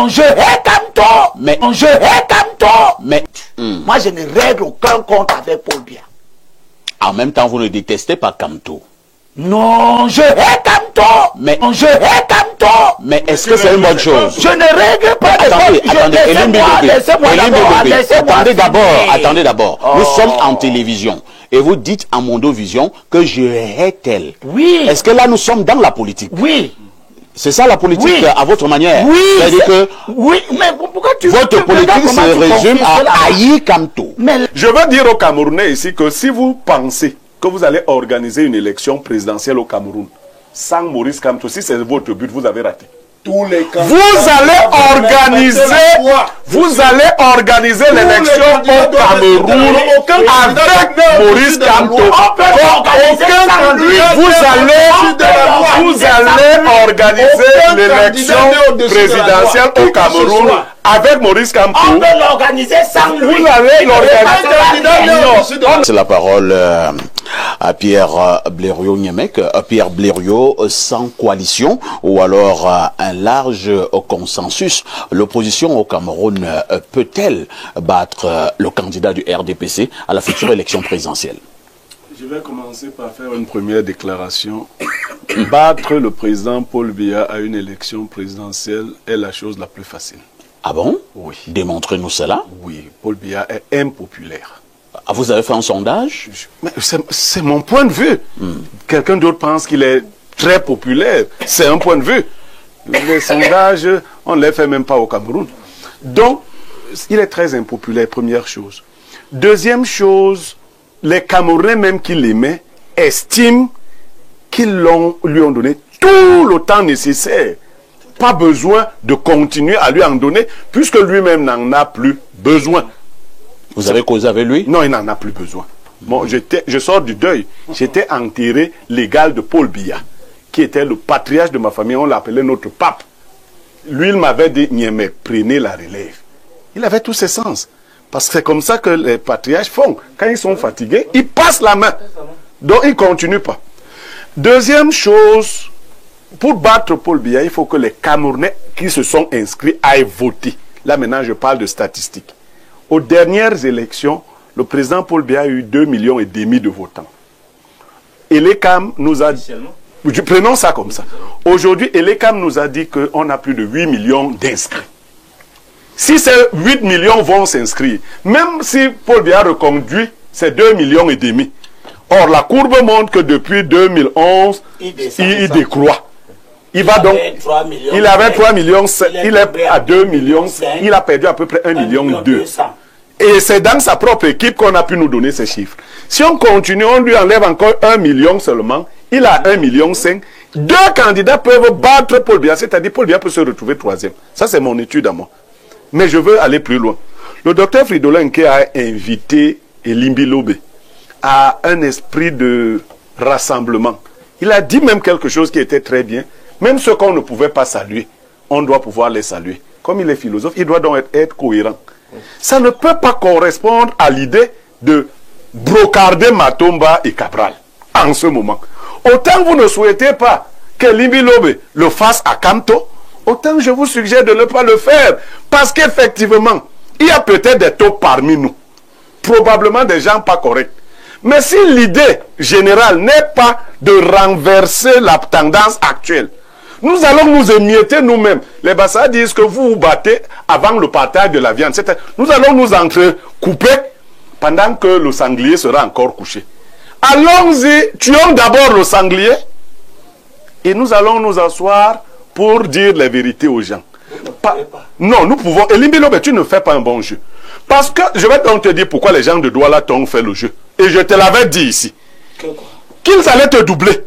je hais Kamto. Mais Je hais Kamto. Mais moi, je ne règle aucun compte avec Paul Biya. En même temps, vous ne détestez pas Kamto. Non, je hais Kamto. Mais je hais Kamto. Mais est-ce que c'est une bonne chose? Je ne règle pas. Attendez d'abord. Nous sommes en télévision. Et vous dites à Mondovision que je hais tel. Oui. Est-ce que là, nous sommes dans la politique? Oui. C'est ça la politique à votre manière? Oui. C'est-à-dire que mais pourquoi votre politique se résume à haïr Kamto. Je veux dire aux Camerounais ici que si vous pensez que vous allez organiser une élection présidentielle au Cameroun sans Maurice Kamto, si c'est votre but, vous avez raté. Tous les Vous allez organiser l'élection au Cameroun avec Maurice Kamto. Vous allez organiser l'élection présidentielle au Cameroun avec Maurice Kamto. On peut l'organiser sans lui. Vous allez l'organiser. C'est la parole à Pierre Blériot-Niemek. Pierre Blériot, sans coalition ou alors un large consensus, l'opposition au Cameroun peut-elle battre le candidat du RDPC à la future élection présidentielle? Je vais commencer par faire une première déclaration. Battre le président Paul Biya à une élection présidentielle est la chose la plus facile. Ah bon? Oui. Démontrez-nous cela. Oui, Paul Biya est impopulaire. Ah, vous avez fait un sondage? C'est mon point de vue. Quelqu'un d'autre pense qu'il est très populaire. C'est un point de vue. Les sondages, on ne les fait même pas au Cameroun. Donc, il est très impopulaire, première chose. Deuxième chose, les Camerounais même qui l'aimaient estiment qu'ils lui ont donné tout le temps nécessaire. Pas besoin de continuer à lui en donner, puisque lui-même n'en a plus besoin. Vous avez causé avec lui? Non, il n'en a plus besoin. Bon, je sors du deuil. J'étais enterré légal de Paul Biya, qui était le patriarche de ma famille. On l'appelait notre pape. Lui, il m'avait dit, Niémé, prenez la relève. Il avait tous ses sens. Parce que c'est comme ça que les patriarches font. Quand ils sont fatigués, ils passent la main. Donc, ils ne continuent pas. Deuxième chose, pour battre Paul Biya, il faut que les Camerounais qui se sont inscrits aillent voter. Là, maintenant, je parle de statistiques. Aux dernières élections, le président Paul Biya a eu 2,5 millions de votants. Elecam nous a dit... Prenons ça comme ça. Aujourd'hui, Elecam nous a dit qu'on a plus de 8 millions d'inscrits. Si ces 8 millions vont s'inscrire, même si Paul Biya reconduit, c'est 2,5 millions. Or, la courbe montre que depuis 2011, il décroît. Il va donc, il avait 3 millions, il est à 2 millions, il a perdu à peu près 1,2 million. Et c'est dans sa propre équipe qu'on a pu nous donner ces chiffres. Si on continue, on lui enlève encore 1 million seulement, il a 1,5 million. Deux candidats peuvent battre Paul Biya, c'est-à-dire Paul Biya peut se retrouver troisième. Ça, c'est mon étude à moi. Mais je veux aller plus loin. Le docteur Fridolin Nke a invité Elimbi Lobe à un esprit de rassemblement. Il a dit même quelque chose qui était très bien. Même ceux qu'on ne pouvait pas saluer, on doit pouvoir les saluer. Comme il est philosophe, il doit donc être cohérent. Ça ne peut pas correspondre à l'idée de brocarder Matomba et Cabral en ce moment. Autant vous ne souhaitez pas que Elimbi Lobe le fasse à Kamto, autant je vous suggère de ne pas le faire. Parce qu'effectivement, il y a peut-être des taupes parmi nous. Probablement des gens pas corrects. Mais si l'idée générale n'est pas de renverser la tendance actuelle, nous allons nous émietter nous-mêmes. Les Bassa disent que vous vous battez avant le partage de la viande. Nous allons nous entrecouper pendant que le sanglier sera encore couché. Allons-y, tuons d'abord le sanglier et nous allons nous asseoir pour dire les vérités aux gens. Non, nous pouvons. Elimbi Lobe, tu ne fais pas un bon jeu. Parce que, je vais donc te dire pourquoi les gens de Douala t'ont fait le jeu. Et je te l'avais dit ici. Qu'ils allaient te doubler.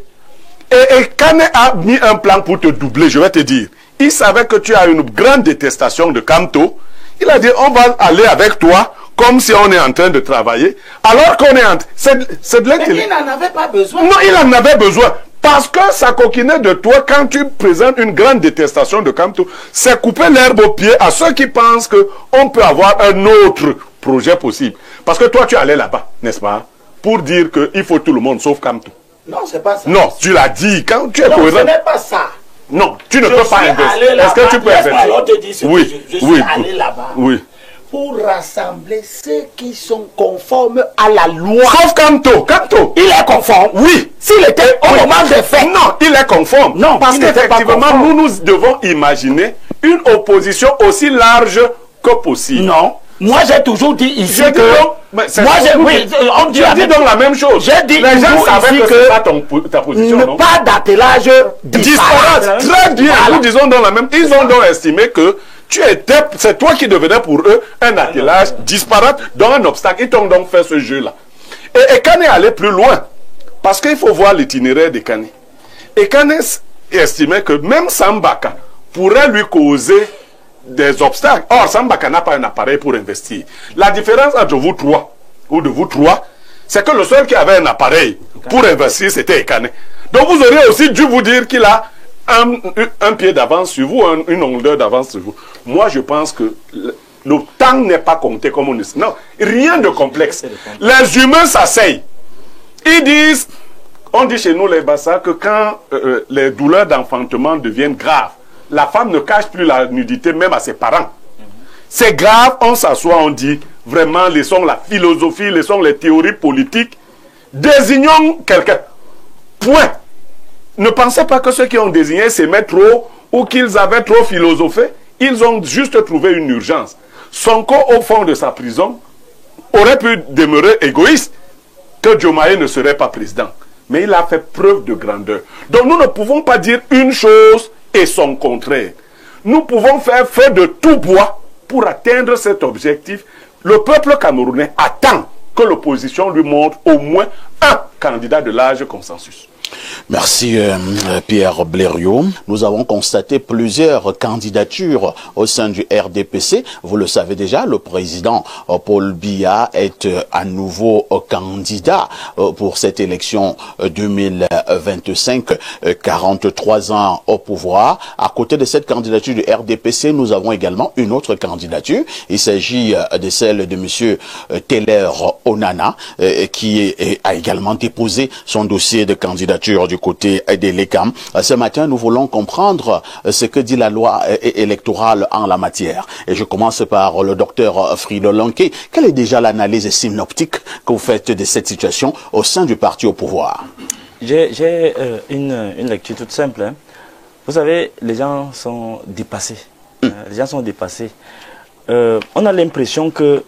Et Kane a mis un plan pour te doubler, je vais te dire. Il savait que tu as une grande détestation de Kamto. Il a dit, on va aller avec toi, comme si on est en train de travailler. Alors qu'on est en train... Mais il n'en avait pas besoin. Non, il en avait besoin. Parce que ça coquinait de toi quand tu présentes une grande détestation de Kamto. C'est couper l'herbe au pied à ceux qui pensent qu'on peut avoir un autre projet possible. Parce que toi, tu allais là-bas, n'est-ce pas? Pour dire qu'il faut tout le monde sauf Kamto. Non, c'est pas ça. Non, tu l'as dit. Quand tu es non, cohérent. ce n'est pas ça. Non, tu ne peux pas investir. Est-ce que tu peux investir? Oui, je suis oui, allé là-bas. oui. Pour rassembler ceux qui sont conformes à la loi. Sauf Kanto. Kanto. Il est conforme. Oui. S'il était au moment des faits. Non, il est conforme. Non, parce il n'était pas qu'effectivement, conforme. nous devons imaginer une opposition aussi large que possible. Non. Moi, j'ai toujours dit ici Je dis que... donc, mais c'est moi, ce que oui, on dit tu dis donc la même chose. J'ai dit les gens savaient ici que c'est pas ta position, non? pas d'attelage Disparate. Très bien. Voilà. Nous disons dans la même. Ils ont donc estimé que c'est toi qui devenais pour eux un attelage disparate dans un obstacle. Ils t'ont donc fait ce jeu-là. Et Kane est allé plus loin. Parce qu'il faut voir l'itinéraire de Kane. Et Kane estimait que même Sambaka pourrait lui causer des obstacles. Or, Sambaka n'a pas un appareil pour investir. La différence entre vous trois, ou de vous trois, c'est que le seul qui avait un appareil pour investir, c'était Kane. Donc vous auriez aussi dû vous dire qu'il a un pied d'avance sur vous, une longueur d'avance sur vous. Moi, je pense que le temps n'est pas compté comme on dit. Non, rien de complexe. Les humains s'asseyent. Ils disent, on dit chez nous les Bassa, que quand les douleurs d'enfantement deviennent graves, la femme ne cache plus la nudité même à ses parents. C'est grave, on s'assoit, on dit, vraiment, laissons la philosophie, laissons les théories politiques, désignons quelqu'un. Point. Ne pensez pas que ceux qui ont désigné s'aimaient trop ou qu'ils avaient trop philosophé. Ils ont juste trouvé une urgence. Sonko, au fond de sa prison, aurait pu demeurer égoïste, que Diomaye ne serait pas président. Mais il a fait preuve de grandeur. Donc nous ne pouvons pas dire une chose et son contraire. Nous pouvons faire feu de tout bois pour atteindre cet objectif. Le peuple camerounais attend que l'opposition lui montre au moins un candidat de large consensus. Merci Pierre Blériot. Nous avons constaté plusieurs candidatures au sein du RDPC. Vous le savez déjà, le président Paul Biya est à nouveau candidat pour cette élection 2025, 43 ans au pouvoir. À côté de cette candidature du RDPC, nous avons également une autre candidature. Il s'agit de celle de monsieur Teller Onana qui a également déposé son dossier de candidature du côté de l'ECAM. Ce matin, nous voulons comprendre ce que dit la loi électorale en la matière. Et je commence par le docteur Frido Lanké. Quelle est déjà l'analyse synoptique que vous faites de cette situation au sein du parti au pouvoir? J'ai une lecture toute simple. Hein. Vous savez, les gens sont dépassés. Les gens sont dépassés. On a l'impression que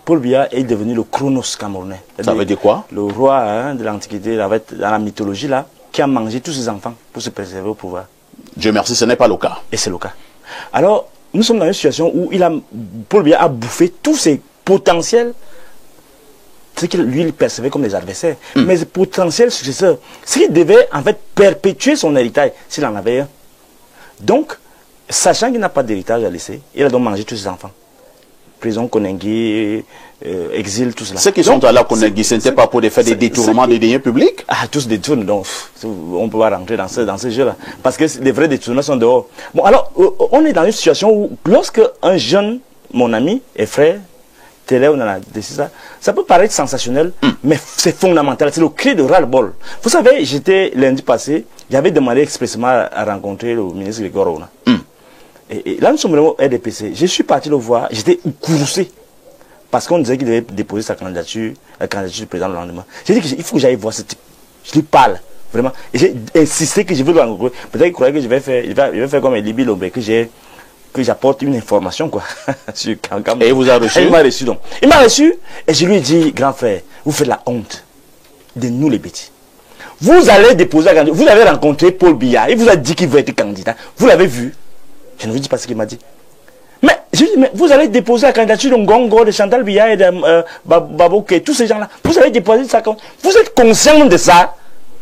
Paul Biya est devenu le Chronos camerounais. Ça veut dire quoi? Le roi de l'Antiquité, dans la mythologie, là, qui a mangé tous ses enfants pour se préserver au pouvoir. Dieu merci, ce n'est pas le cas. Et c'est le cas. Alors, nous sommes dans une situation où Paul Biya a bouffé tous ses potentiels, ce qu'il lui percevait comme des adversaires. Mais ses potentiels successeurs, ce qui devait en fait perpétuer son héritage, s'il en avait un. Donc, sachant qu'il n'a pas d'héritage à laisser, il a donc mangé tous ses enfants. Prison Konengi, exil, tout cela. Ceux qui sont à la Konengi, ce n'était pas pour faire des détournements des deniers publics? Ah, tous détournent, donc on peut pas rentrer dans ce jeu-là. Parce que les vrais détournements sont dehors. Bon, alors, on est dans une situation où, lorsque un jeune, mon ami et frère, Télé, on a décidé ça, ça peut paraître sensationnel, mais c'est fondamental, c'est le cri de ras-le-bol. Vous savez, j'étais lundi passé, j'avais demandé expressément à rencontrer le ministre Grégoire Ouna. Et là, nous sommes au RDPC. Je suis parti le voir, j'étais courroucé. Parce qu'on disait qu'il devait déposer sa candidature, la candidature du président le lendemain. J'ai dit qu'il faut que j'aille voir ce type. Je lui parle, vraiment. Et j'ai insisté que je veux le rencontrer. Peut-être qu'il croyait que je vais faire comme Elibi Lombe, que j'apporte une information, quoi. Et il vous a reçu? Il m'a reçu, donc. Il m'a reçu, et je lui ai dit, grand frère, vous faites la honte de nous les bêtis. Vous allez déposer la candidature. Vous avez rencontré Paul Biya, il vous a dit qu'il veut être candidat. Vous l'avez vu? Je ne vous dis pas ce qu'il m'a dit. Mais, je dis, mais vous allez déposer la candidature de Ngongo, de Chantal Biya et de Babouke, tous ces gens-là. Vous allez déposer ça. Vous êtes conscient de ça?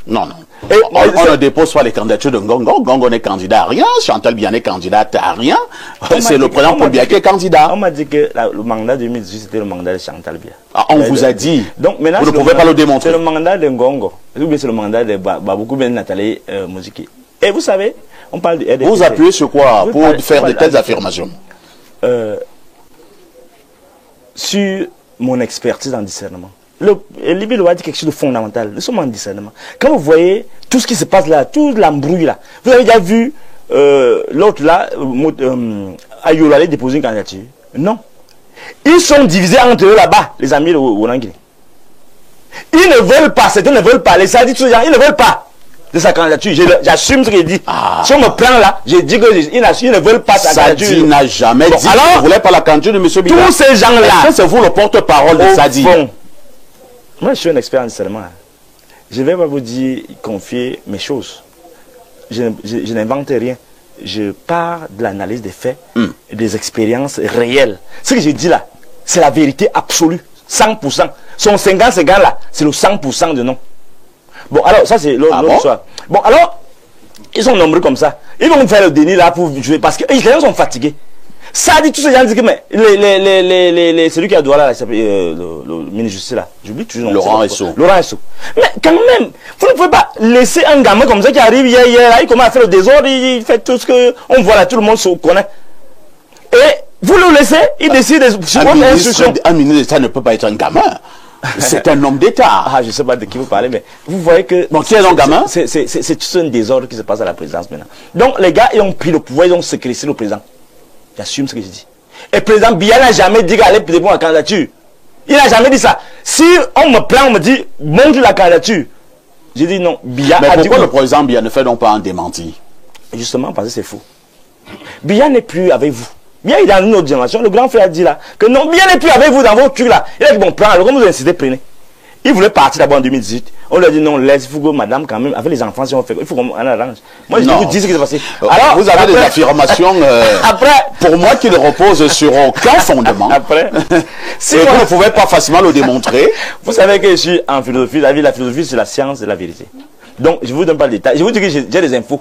Non, non. On ne dépose pas les candidatures de Ngongo. Ngongo n'est candidat à rien. Chantal Biya n'est candidate à rien. C'est le président Paul Biya qui est candidat. On m'a dit que le mandat 2018, c'était le mandat de Chantal Biya. Ah, on vous a dit. Donc, maintenant, vous ne pouvez pas le démontrer. C'est le mandat de Ngongo. Ou bien c'est le mandat de Baboukou Ben Nathalie Mouziki. Et vous savez, on parle de RDPC. Vous appuyez sur quoi pour faire de telles affirmations? Sur mon expertise en discernement. Libye a dit quelque chose de fondamental. Nous sommes en discernement. Quand vous voyez tout ce qui se passe là, toute l'embrouille là, vous avez déjà vu l'autre là, Ayola aller déposer une candidature? Non. Ils sont divisés entre eux là-bas, les amis de Ouangini. Ils ne veulent pas, certains ne veulent pas, les sadis, tous les gens, ils ne veulent pas de sa candidature. J'assume ce qu'il dit. Si on me prend là, je dis qu'ils ne veulent pas sa candidature. Sadi n'a jamais dit qu'il ne voulait pas la candidature de M. Biya. Tous ces gens-là. C'est vous le porte-parole de Sadi. Moi, je suis un expert en discernement. Je ne vais pas vous dire, confier mes choses. Je n'invente rien. Je pars de l'analyse des faits, des expériences réelles. Ce que je dis là, c'est la vérité absolue. 100%. Son 50-50 là, c'est le 100% de non. Bon, alors, ça c'est l'autre histoire. Bon, alors, ils sont nombreux comme ça. Ils vont faire le déni là pour jouer parce que les gens sont fatigués. Ça dit, tous ces gens disent que mais celui qui a droit là, le ministre justice là, j'oublie toujours. Laurent Esso. Laurent Esso. Mais quand même, vous ne pouvez pas laisser un gamin comme ça qui arrive hier, là, il commence à faire le désordre, il fait tout ce que on voit là, tout le monde se connaît. Et vous le laissez, il décide sur votre instruction. Un ministre d'État ne peut pas être un gamin. C'est un homme d'État. Ah, je ne sais pas de qui vous parlez, mais vous voyez que... Donc, qui est un gamin? C'est tout un désordre qui se passe à la présidence maintenant. Donc, les gars, ils ont pris le pouvoir, ils ont séquestré le président. J'assume ce que je dis. Et le président Biya n'a jamais dit qu'il allait déposer la candidature. Il n'a jamais dit ça. Si on me plaint, on me dit, montre la candidature. J'ai dit non, Biya a dit... Mais pourquoi le président Biya ne fait donc pas un démenti? Justement, parce que c'est faux. Biya n'est plus avec vous. Biya est dans une autre dimension. Le grand frère a dit là, que non, Biya n'est plus avec vous dans vos trucs là. Il a dit, bon, prends, comme vous incitez, prenez. Il voulait partir d'abord en 2018. On lui a dit non, laisse, il faut que madame, quand même, avec les enfants, si on fait, il faut qu'on arrange. Moi, je vous dis ce qui s'est passé. Alors, vous avez des affirmations, pour moi, qui ne reposent sur aucun fondement. Après, si vous ne pouvez pas facilement le démontrer. Vous savez que je suis en philosophie. La philosophie, c'est la science de la vérité. Donc, je ne vous donne pas le détail. Je vous dis que j'ai des infos.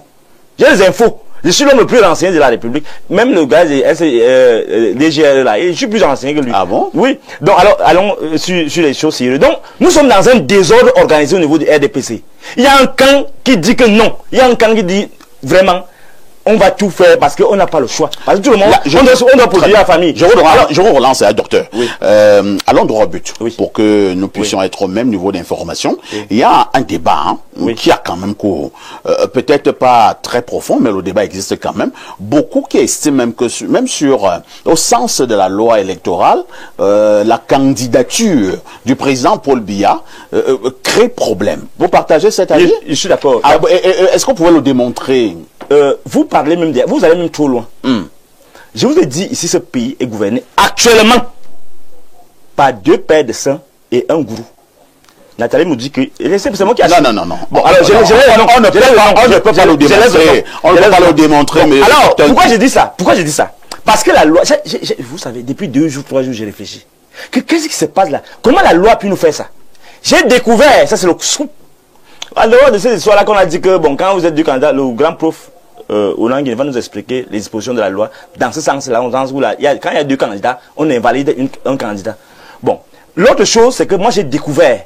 J'ai des infos. Je suis l'homme le plus renseigné de la République. Même le gars DGR là, je suis plus renseigné que lui. Ah bon? Oui. Donc, alors, allons sur les choses sérieuses. Donc, nous sommes dans un désordre organisé au niveau du RDPC. Il y a un camp qui dit que non. Il y a un camp qui dit vraiment, on va tout faire parce qu'on n'a pas le choix. Parce que tout le monde, on doit produire la famille. Je vous relance, docteur. Oui. Allons droit au but, pour que nous puissions être au même niveau d'information. Oui. Il y a un débat qui a quand même cours. Peut-être pas très profond, mais le débat existe quand même. Beaucoup qui estiment même que même sur au sens de la loi électorale, la candidature du président Paul Biya crée problème. Vous partagez cet avis? Je suis d'accord. Est-ce qu'on pouvait le démontrer? Vous parlez même, vous allez même trop loin. Je vous ai dit ici, ce pays est gouverné actuellement par 2 pères de sang et un gourou. Nathalie nous dit que c'est moi qui a... Non. Bon, alors, on ne peut pas le démontrer. On ne peut pas le démontrer, mais... Alors, pourquoi j'ai dit ça? Parce que la loi... Vous savez, depuis 2 jours, 3 jours, j'ai réfléchi. Qu'est-ce qui se passe là? Comment la loi a pu nous faire ça? J'ai découvert, ça c'est le scoop. À dehors de cette histoire-là qu'on a dit que, bon, quand vous êtes du candidat, le grand prof Ouangini va nous expliquer les dispositions de la loi dans ce sens-là, dans le sens où là, quand il y a 2 candidats, on invalide un candidat. Bon, l'autre chose, c'est que moi j'ai découvert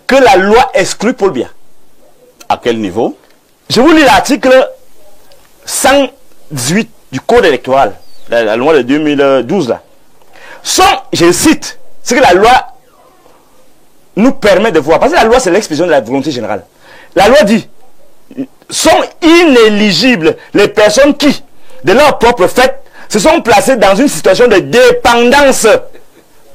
que la loi exclut Paul Biya. À quel niveau? Je vous lis l'article 118 du Code électoral, la loi de 2012 là. Je cite, ce que la loi nous permet de voir, parce que la loi c'est l'expression de la volonté générale. La loi dit, sont inéligibles les personnes qui, de leur propre fait, se sont placées dans une situation de dépendance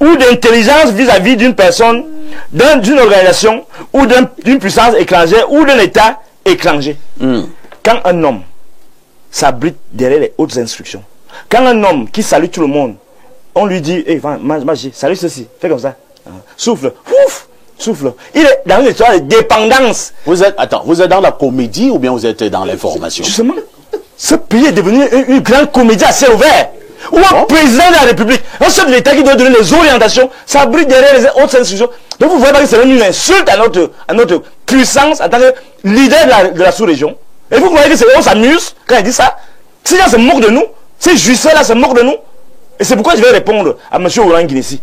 ou d'intelligence vis-à-vis d'une personne, d'une organisation ou d'une puissance étrangère ou d'un État étranger. Quand un homme s'abrite derrière les hautes instructions, quand un homme qui salue tout le monde, on lui dit, hey, magie, salue ceci, fais comme ça, souffle, ouf, souffle. Il est dans une histoire de dépendance. Vous êtes dans la comédie ou bien vous êtes dans l'information? Justement, ce pays est devenu une grande comédie à ciel ouvert. Ou un président de la République, un chef de l'État qui doit donner les orientations, s'abrite derrière les hautes institutions. Donc vous voyez pas que c'est une insulte à notre puissance en tant que leader de la sous-région. Et vous voyez que on s'amuse quand il dit ça. Ces gens se moquent de nous, ces juifs-là se moquent de nous. Et c'est pourquoi je vais répondre à M. Ouangini ici.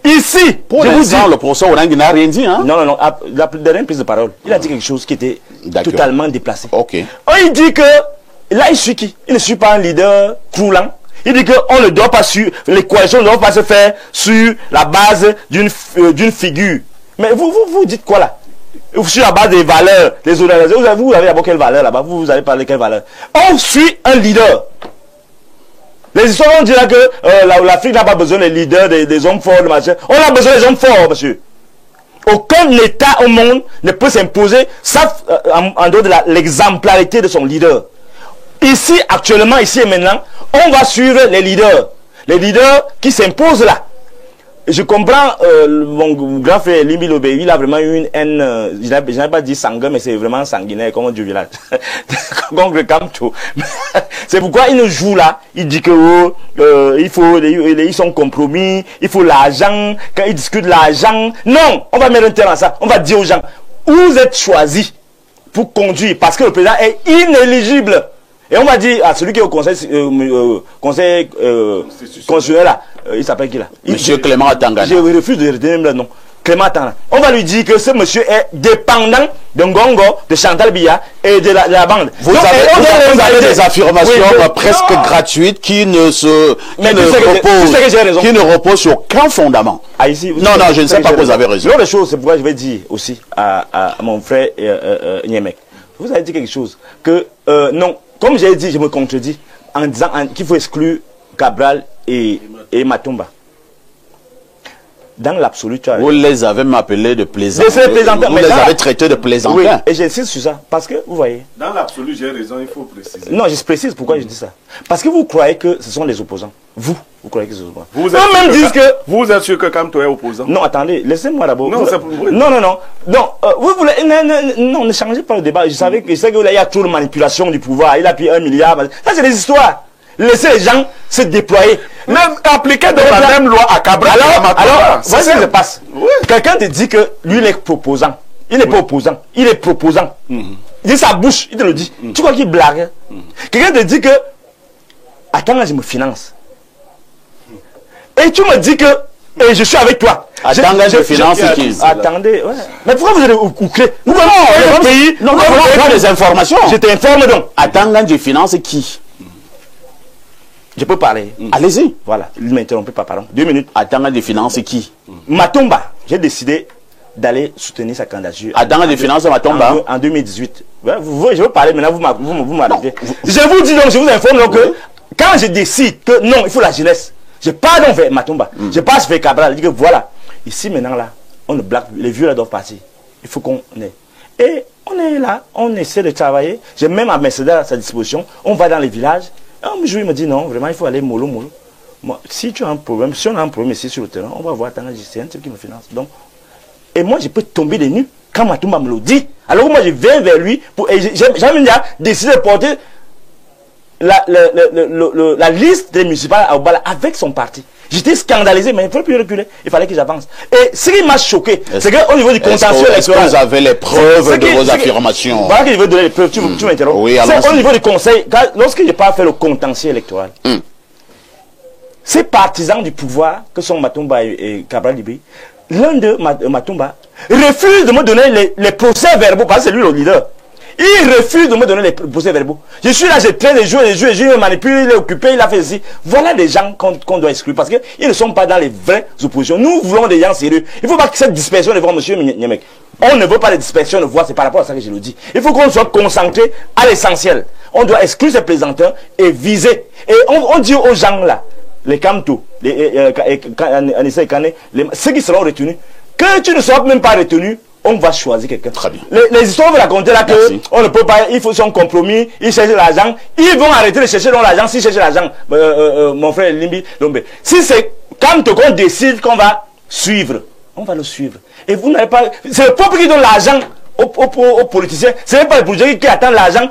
Ici, pour l'instant, le professeur Ouangini n'a rien dit, hein? Non. La dernière prise de parole, il a dit quelque chose qui était totalement déplacé. Ok. Il dit que, là, il suit qui? Il ne suit pas un leader croulant. Il dit qu'on ne doit pas suivre, les coalitions ne doivent pas se faire sur la base d'une figure Mais vous dites quoi là? Sur la base des valeurs, des organisations, vous avez d'abord quelle valeur là-bas? Vous allez parler de quelle valeur? On suit un leader. Les histoires vont dire que l'Afrique n'a pas besoin des leaders, des hommes forts, machin. On a besoin des hommes forts, monsieur. Aucun État au monde ne peut s'imposer, sauf en dehors de l'exemplarité de son leader. Ici, actuellement, ici et maintenant, on va suivre les leaders. Les leaders qui s'imposent là. Je comprends, mon grand frère Limbi Lobé, il a vraiment eu une haine, je n'ai pas dit sanguin, mais c'est vraiment sanguinaire, comme on dit au village. Contre le Kamto. C'est pourquoi il nous joue là, il dit que ils sont compromis, il faut l'argent, quand ils discutent l'argent. Non, on va mettre un terme à ça, on va dire aux gens, vous êtes choisis pour conduire, parce que le président est inéligible. Et on va dire à celui qui est au conseil constitutionnel là, il s'appelle qui là? Monsieur Clément Atangana. Je refuse de retenir le nom. Clément Atangana. On va lui dire que ce monsieur est dépendant de Ngongo, de Chantal Biya et de la bande. Vous avez des affirmations presque gratuites qui ne reposent sur aucun fondament. Ah, ici, non, je ne sais pas que vous avez raison. L'autre chose, c'est pourquoi je vais dire aussi à mon frère Nyemek. Vous avez dit quelque chose que non. Comme j'ai dit, je me contredis en disant qu'il faut exclure Cabral et Matumba. Dans l'absolu, tu as... Vous les avez appelés de plaisantins. Vous les avez traités de plaisantins. Oui, et j'insiste sur ça. Parce que, vous voyez... Dans l'absolu, j'ai raison, il faut préciser. Non, je précise pourquoi je dis ça. Parce que vous croyez que ce sont les opposants. Vous croyez que ce sont les opposants. Vous êtes sûr que Kamto est opposant? Non, attendez, laissez-moi d'abord. Non, vous voulez... Non, ne changez pas le débat. Je sais qu'il y a trop de manipulation du pouvoir. Il a pris 1 milliard. Ça, c'est des histoires. Laissez les gens se déployer. Même appliquer dans la même loi à Cabral. Alors, voici ce qui se passe. Oui. Quelqu'un te dit que lui, il est proposant. Il n'est pas opposant. Il est proposant. Il dit sa bouche, il te le dit. Tu crois qu'il blague? Quelqu'un te dit que, attends, là, je me finance. Et tu me dis que, et je suis avec toi. Attends, je finance qui? Attendez, ouais. Mais pourquoi vous allez oucler? Non, on prend des informations. Je t'informe donc. Attends, je finance qui? Je peux parler. Allez-y. Voilà, il ne m'interrompez pas, pardon. 2 minutes. Attends, des finances qui? Matumba, j'ai décidé d'aller soutenir sa candidature. Attends, des finances Matumba en 2018. Ouais, je veux parler maintenant, vous m'arrêtez. Je vous dis donc, je vous informe donc que quand je décide que non, il faut la jeunesse, je pars donc vers Matumba, je passe vers Cabral, je dis que voilà, ici maintenant là, on ne blague, les vieux là doivent partir. Il faut qu'on ait. Et on est là, on essaie de travailler. J'ai même un Mercedes à sa disposition, on va dans les villages. Un jour, il me dit non, vraiment, il faut aller mollo. Moi, si tu as un problème, si on a un problème ici sur le terrain, on va voir c'est un type qui me finance. Donc, et moi, je peux tomber des nues quand Matumba me le dit. Alors, moi, je viens vers lui et j'ai même décidé de porter la liste des municipales à Obala avec son parti. J'étais scandalisé, mais il ne faut plus reculer. Il fallait que j'avance. Et ce qui m'a choqué, c'est qu'au niveau du contentieux électoral... Est-ce que vous avez les preuves de vos affirmations? Voilà que je veux donner les preuves. Tu m'interromps. Oui, c'est au niveau du conseil. Lorsque je n'ai pas fait le contentieux électoral, ces partisans du pouvoir, que sont Matumba et Cabral Libé, l'un de Matumba refuse de me donner les procès verbaux, parce que c'est lui le leader. Il refuse de me donner les procès verbaux. Je suis là, je traîne les jours, je me manipule, il est occupé, il a fait ceci. Voilà des gens qu'on doit exclure parce qu'ils ne sont pas dans les vraies oppositions. Nous voulons des gens sérieux. Il ne faut pas que cette dispersion de voix, monsieur Nyemek. On ne veut pas de dispersion de voix, c'est par rapport à ça que je le dis. Il faut qu'on soit concentré à l'essentiel. On doit exclure ces plaisantins et viser. Et on dit aux gens là, les Kamto, ceux qui seront retenus, que tu ne seras même pas retenu, on va choisir quelqu'un. Très bien. Les histoires vont raconter là que on ne peut pas, il faut son compromis, ils cherchent l'argent, ils vont arrêter de chercher l'argent s'ils cherchent l'argent. Mon frère Limbi Lombe. Si c'est quand on décide qu'on va suivre, on va le suivre. Et vous n'avez pas. C'est le peuple qui donne l'argent aux politiciens. Ce n'est pas le politiciens qui attend l'argent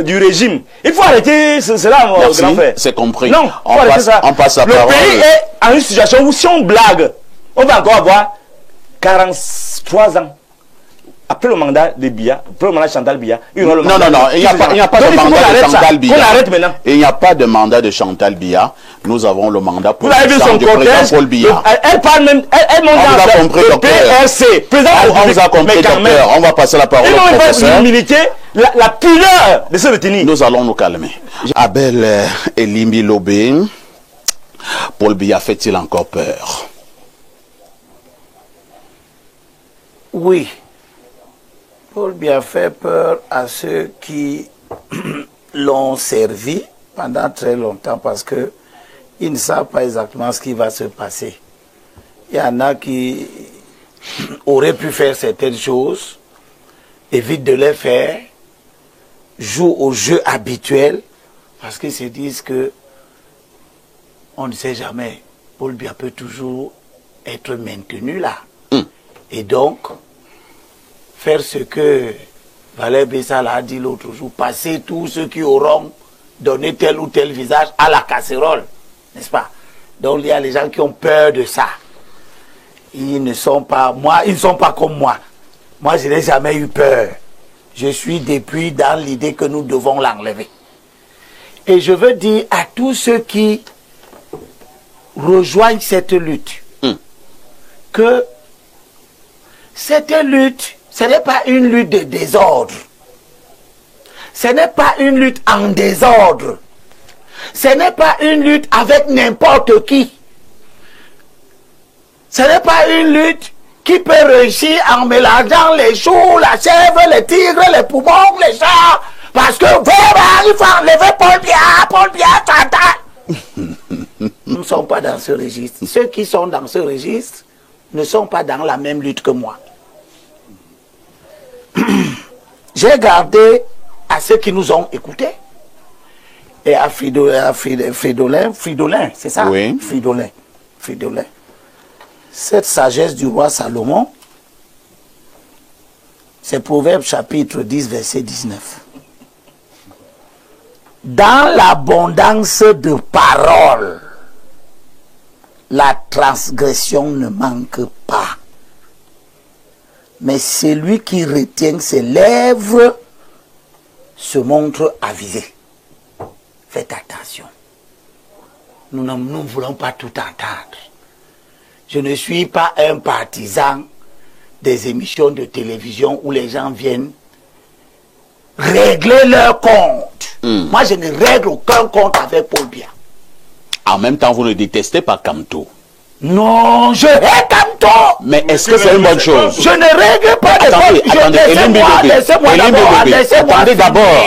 du régime. Il faut arrêter cela, mon grand frère. C'est compris. Non, on passe à le pays est en une situation où si on blague, on va encore avoir 43 ans. Après le mandat de Biya, après le mandat de Chantal Biya, il y aura le mandat. Non, il n'y a pas de mandat de Chantal Biya. On arrête maintenant. Il n'y a pas de mandat de Chantal Biya. Nous avons le mandat pour vous avez vu son cortège, Paul Biya. Elle parle même, elle monte dans le PRC. On vous a compris, docteur. On va passer la parole au professeur. L'humilité, la pudeur de se retenir. Nous allons nous calmer. Abel Limbi Lobé, Paul Biya fait-il encore peur? Oui. Paul Biya fait peur à ceux qui l'ont servi pendant très longtemps parce que ils ne savent pas exactement ce qui va se passer. Il y en a qui auraient pu faire certaines choses, évitent de les faire, jouent au jeu habituel parce qu'ils se disent que on ne sait jamais. Paul Biya peut toujours être maintenu là. Et donc, faire ce que Valère Bessal a dit l'autre jour, passer tous ceux qui auront donné tel ou tel visage à la casserole, n'est-ce pas? Donc il y a les gens qui ont peur de ça. Ils ne sont pas, ils ne sont pas comme moi. Moi, je n'ai jamais eu peur. Je suis depuis dans l'idée que nous devons l'enlever. Et je veux dire à tous ceux qui rejoignent cette lutte, que cette lutte, ce n'est pas une lutte de désordre. Ce n'est pas une lutte en désordre. Ce n'est pas une lutte avec n'importe qui. Ce n'est pas une lutte qui peut réussir en mélangeant les choux, la chèvre, les tigres, les poumons, les chats. Parce que vraiment, il faut enlever Paul Biya, Nous ne sommes pas dans ce registre. Ceux qui sont dans ce registre ne sont pas dans la même lutte que moi. J'ai gardé à ceux qui nous ont écoutés et à Fridolin, c'est ça? Oui. Fridolin. Cette sagesse du roi Salomon, c'est Proverbe chapitre 10, verset 19. Dans l'abondance de paroles, la transgression ne manque pas. Mais celui qui retient ses lèvres se montre avisé. Faites attention. Nous ne voulons pas tout entendre. Je ne suis pas un partisan des émissions de télévision où les gens viennent régler leur compte. Moi, je ne règle aucun compte avec Paul Biya. En même temps, vous ne détestez pas Kamto. Non, je hais Kamto. Mais est-ce que c'est une bonne chose? Je ne règle pas de compte.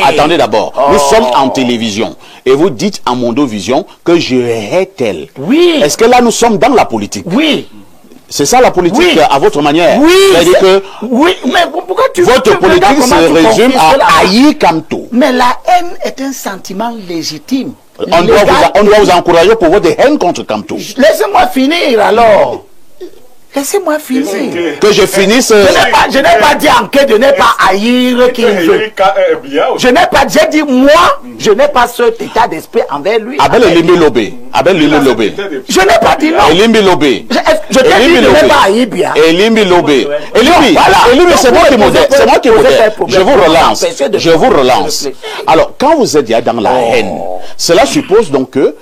Attendez d'abord. Nous sommes en télévision. Et vous dites à Mondovision que je hais tel. Oui. Est-ce que là, nous sommes dans la politique? Oui. C'est ça la politique, oui, à votre manière? Oui. C'est-à-dire que oui, mais pourquoi votre politique se résume à haïr Kamto. Mais la haine est un sentiment légitime. On doit vous encourager pour votre haine contre Kamto. Laissez-moi finir alors. Laissez-moi finir. Que je finisse. Je n'ai pas dit en que de ne pas haïr qui veut. Je n'ai pas dit moi, je n'ai pas cet état d'esprit envers lui. Abel Elimbi Lobé. Je n'ai pas dit non. Elimbi Lobé. Je t'ai dit de ne pas haïr bien. Elimbi Lobé. Elimbi, c'est moi qui modère. C'est moi qui modère. Je vous relance. Alors, quand vous êtes dans la haine, cela suppose donc que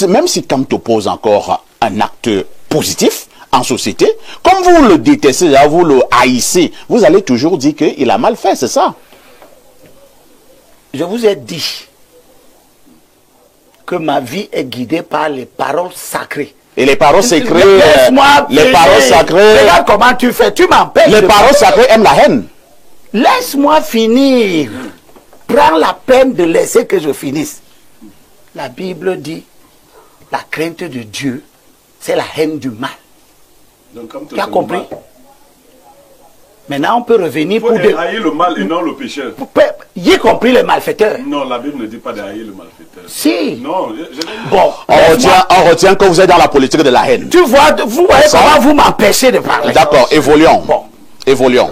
même si Kamto pose encore un acte positif en société, comme vous le détestez, vous le haïssez, vous allez toujours dire qu'il a mal fait, c'est ça? Je vous ai dit que ma vie est guidée par les paroles sacrées. Et les paroles sacrées, regarde comment tu fais, tu m'empêches. Les paroles sacrées aiment la haine. Laisse-moi finir. Prends la peine de laisser que je finisse. La Bible dit, la crainte de Dieu, c'est la haine du mal. Tu as compris? Maintenant, on peut revenir pour haïr le mal et non le pécheur. Y compris les malfaiteurs. Non, la Bible ne dit pas de haïr le malfaiteur. Si. Non, bon, on retient que vous êtes dans la politique de la haine. Tu vois, vous voyez comment vous m'empêchez de parler. D'accord, évoluons. Bon. Évoluons.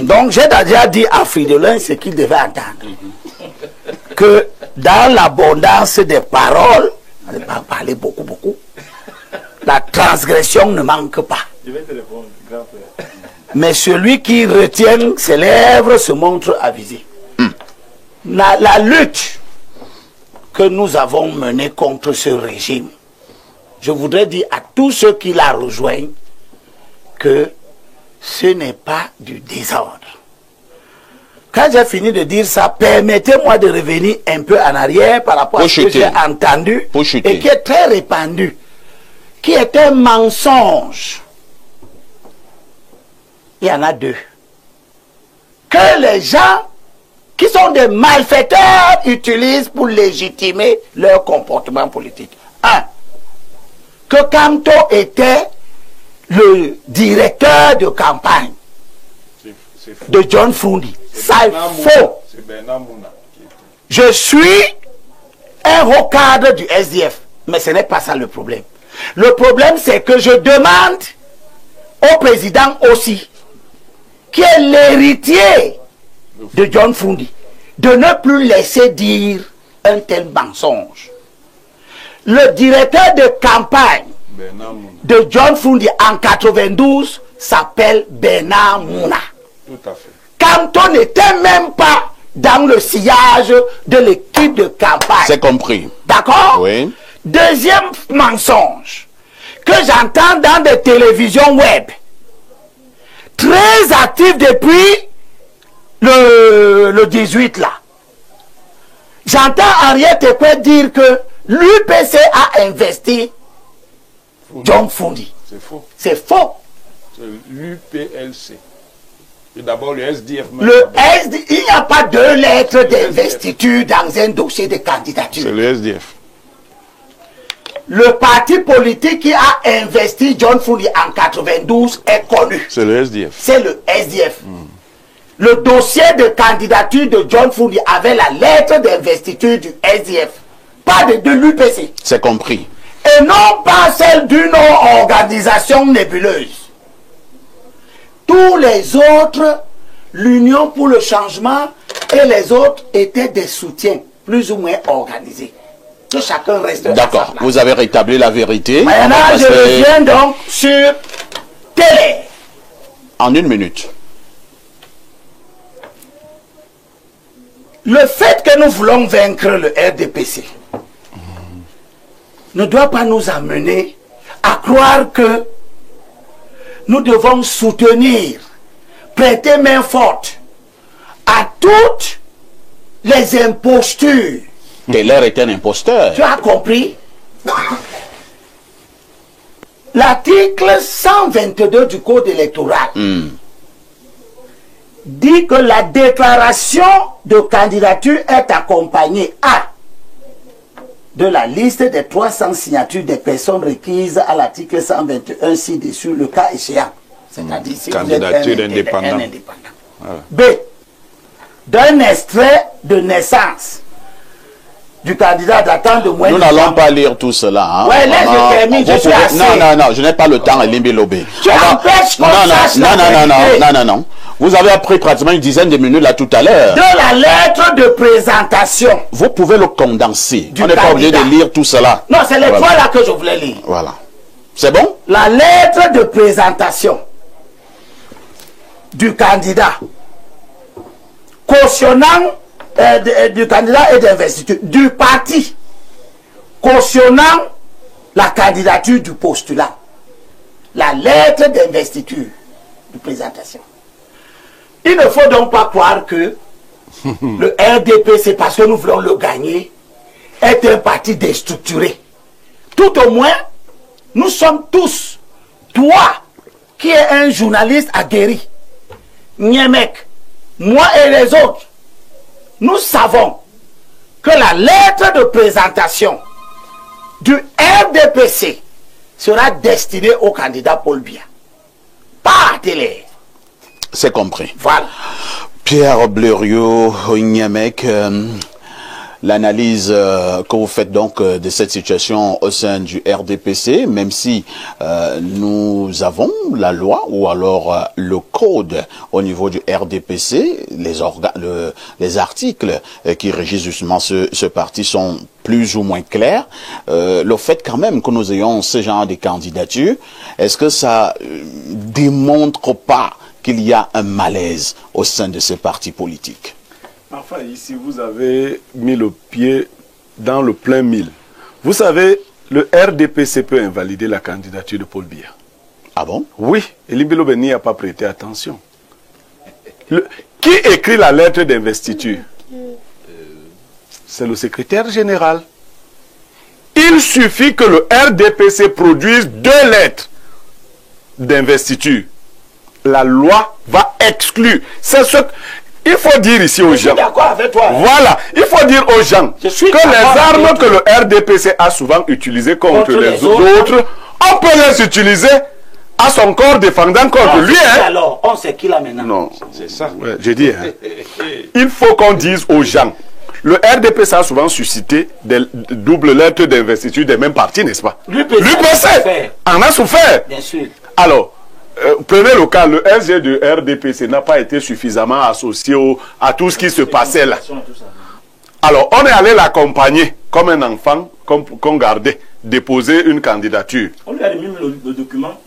Donc, j'ai déjà dit à Fridolin ce qu'il devait entendre. Que dans l'abondance des paroles, on ne va pas parler beaucoup, la transgression ne manque pas. Je vais te répondre, grand frère. Mais celui qui retient ses lèvres se montre avisé. La lutte que nous avons menée contre ce régime, je voudrais dire à tous ceux qui la rejoignent que ce n'est pas du désordre. Quand j'ai fini de dire ça, permettez-moi de revenir un peu en arrière par rapport à ce que j'ai entendu et qui est très répandu, qui est un mensonge. il y en a deux. Que les gens qui sont des malfaiteurs utilisent pour légitimer leur comportement politique. Un, que Kamto était le directeur de campagne de John Fundi. Ça est faux. Je suis un haut cadre du SDF, mais ce n'est pas ça le problème. Le problème, c'est que je demande au président aussi, qui est l'héritier de John Fundi, de ne plus laisser dire un tel mensonge. Le directeur de campagne de John Fundi en 92 s'appelle Bernard Mouna. Tout à fait. Kamto n'était même pas dans le sillage de l'équipe de campagne. C'est compris. D'accord? Oui. Deuxième mensonge que j'entends dans des télévisions web, très actif depuis le 18 là. J'entends Henriette Ekwe dire que l'UPC a investi John Fundi. C'est faux. C'est faux. C'est l'UPLC. Et d'abord le SDF. Il n'y a pas deux lettres d'investiture dans un dossier de candidature. C'est le SDF. Le parti politique qui a investi John Fundi en 92 est connu. C'est le SDF. C'est le SDF. Le dossier de candidature de John Fundi avait la lettre d'investiture du SDF, pas de l'UPC. C'est compris. Et non pas celle d'une organisation nébuleuse. Tous les autres, l'Union pour le changement et les autres étaient des soutiens plus ou moins organisés. Que chacun reste à sa D'accord. place. Vous avez rétabli la vérité. Maintenant, je reviens donc sur télé. En 1 minute. Le fait que nous voulons vaincre le RDPC ne doit pas nous amener à croire que nous devons soutenir, prêter main forte à toutes les impostures. Teller est un imposteur. Tu as compris? L'article 122 du Code électoral dit que la déclaration de candidature est accompagnée de la liste des 300 signatures des personnes requises à l'article 121 ci-dessus, le cas échéant. C'est-à-dire si candidature vous êtes d'indépendant. un indépendant. B. D'un extrait de naissance du candidat datant de moins Nous de n'allons 3 pas lire tout cela. Hein. Ouais, laisse, Vraiment, je termine, je vous suis pouvez- assez. Non, je n'ai pas le temps, Elimbi Lobé. Tu empêches qu'on sache la vérité. Non. Vous avez appris pratiquement une dizaine de minutes là tout à l'heure. De la lettre de présentation. Vous pouvez le condenser. Du On n'est pas obligé de candidat. lire tout cela. Non, c'est les Voilà. points là que je voulais lire. Voilà. C'est bon? La lettre de présentation du candidat cautionnant du candidat et d'investiture du parti cautionnant la candidature du postulant. La lettre d'investiture de présentation. Il ne faut donc pas croire que le RDP, c'est parce que nous voulons le gagner, est un parti déstructuré. Tout au moins, nous sommes tous, toi qui es un journaliste aguerri, Niemek, moi et les autres, nous savons que la lettre de présentation du RDPC sera destinée au candidat Paul Biya. Pas à télé. C'est compris. Voilà. Pierre Blériot, Niemek, l'analyse que vous faites donc de cette situation au sein du RDPC, même si nous avons la loi ou alors le code au niveau du RDPC, les articles qui régissent justement ce parti sont plus ou moins clairs. Le fait quand même que nous ayons ce genre de candidature, est-ce que ça démontre pas qu'il y a un malaise au sein de ce parti politique? Enfin, ici, vous avez mis le pied dans le plein mille. Vous savez, le RDPC peut invalider la candidature de Paul Biya. Ah bon? Oui, Elimbi Lobé n'y a pas prêté attention. Qui écrit la lettre d'investiture? C'est le secrétaire général. Il suffit que le RDPC produise 2 lettres d'investiture la loi va exclure. C'est ce qu'il faut dire ici aux gens. Je suis d'accord avec toi. Voilà, il faut dire aux gens que les armes que le RDPC a souvent utilisées contre les autres, on peut les utiliser à son corps défendant contre lui. Alors, on sait qui là maintenant. Non, c'est ça. Ouais, j'ai dit. Il faut qu'on dise aux gens. Le RDPC a souvent suscité des doubles lettres d'investiture des mêmes partis, n'est-ce pas? L'UPC en a souffert. Bien sûr. Alors, prenez le cas, le SG du RDPC n'a pas été suffisamment associé à tout ce qui se passait là. Alors, on est allé l'accompagner comme un enfant qu'on gardait, déposer une candidature. On lui a remis le document.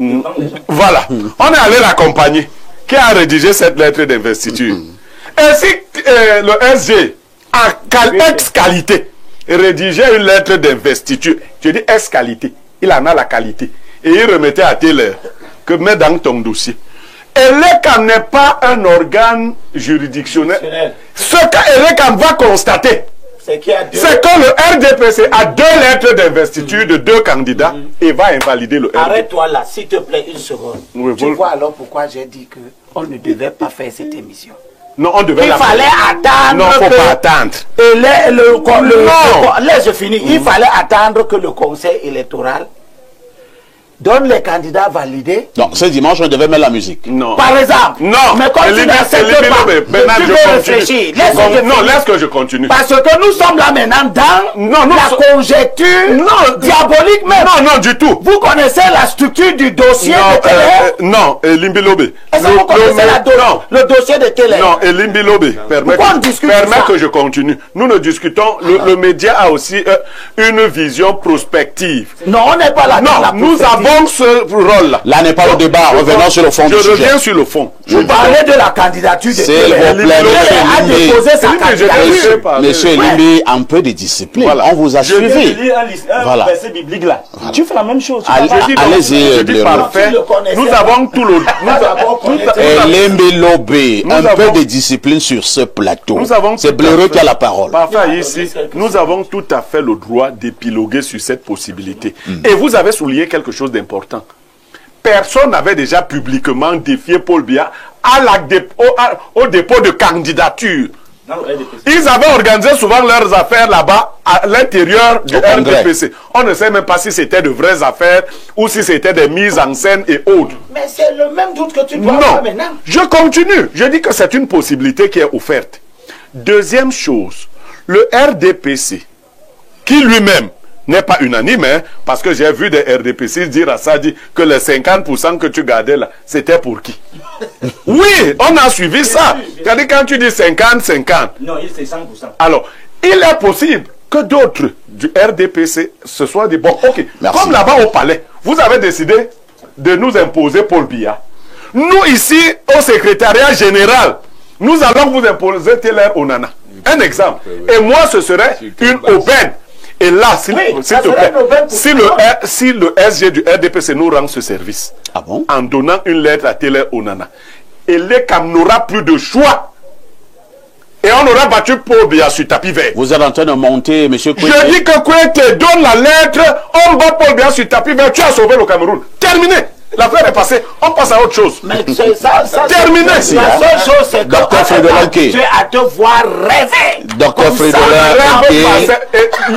Voilà. On est allé l'accompagner. Qui a rédigé cette lettre d'investiture? Et si le SG, en ex-qualité, rédigeait une lettre d'investiture, je dis ex-qualité, il en a la qualité, et il remettait à Taylor que mets dans ton dossier. Et l'ECAM n'est pas un organe juridictionnel. Ce qu'ELECAM va constater, c'est que le RDPC a 2 lettres d'investiture de 2 candidats et va invalider le RDPC. Arrête-toi là, s'il te plaît, une seconde. Oui, tu vois alors pourquoi j'ai dit qu'on ne devait pas faire cette émission. Non, on devait il fallait attendre. Non, il ne faut pas attendre. Laisse finir. Il fallait attendre que le conseil électoral donne les candidats validés. Non, ce dimanche, on devait mettre la musique. Non. Par exemple. Non. Mais quand tu n'acceptes pas, tu veux réfléchir. Laisse que je continue. Parce que nous sommes là maintenant dans la conjecture diabolique même. Non, du tout. Vous connaissez la structure du dossier de Télé? Non, Limbilobe. Est-ce que vous connaissez le dossier de Télé? Non, Limbilobe. Permets que je continue. Nous ne discutons. Le média a aussi une vision prospective. Non, on n'est pas là. Non, nous avons ce rôle-là. Là n'est pas le débat, revenons sur le fond du sujet. Je reviens sur le fond. Vous parlez de la candidature de S'il vous plaît, a déposé sa candidature. Monsieur Limbi, un peu de discipline. Voilà. On vous a suivi. Voilà. Verset biblique là. Tu fais la même chose. Allez-y, je dis parfait. Nous avons tout le... Limbi Lobé, un peu de discipline sur ce plateau. C'est Blaireau qui a la parole. Parfait, ici, nous avons tout à fait le droit d'épiloguer sur cette possibilité. Et vous avez souligné quelque chose d'important. Personne n'avait déjà publiquement défié Paul Biya au dépôt de candidature. Ils avaient organisé souvent leurs affaires là-bas, à l'intérieur du RDPC. On ne sait même pas si c'était de vraies affaires ou si c'était des mises en scène et autres. Mais c'est le même doute que tu dois avoir maintenant. Je continue. Je dis que c'est une possibilité qui est offerte. Deuxième chose, le RDPC, qui lui-même n'est pas unanime, hein, parce que j'ai vu des RDPC dire à Sadi que les 50% que tu gardais là, c'était pour qui? Oui, on a suivi ça. C'est-à-dire quand tu dis 50-50. Non, c'est 100%. Alors, il est possible que d'autres du RDPC se soient dit, bon, ok, comme là-bas au palais, vous avez décidé de nous imposer Paul Biya. Nous ici, au secrétariat général, nous allons vous imposer Taylor Onana. Un exemple. Et moi, ce serait une aubaine. Et là, s'il te plaît, si le SG du RDPC nous rend ce service, en donnant une lettre à Taylor Onana, et l'ECAM n'aura plus de choix, et on aura battu Paul Biya sur tapis vert. Vous êtes en train de monter, monsieur Kouete. Je dis que Kouete donne la lettre, on bat Paul Biya sur tapis vert, tu as sauvé le Cameroun. Terminé. L'affaire est passée, on passe à autre chose. Mais ça terminé. La seule chose, c'est que tu es à te voir rêver. Docteur Frédéric,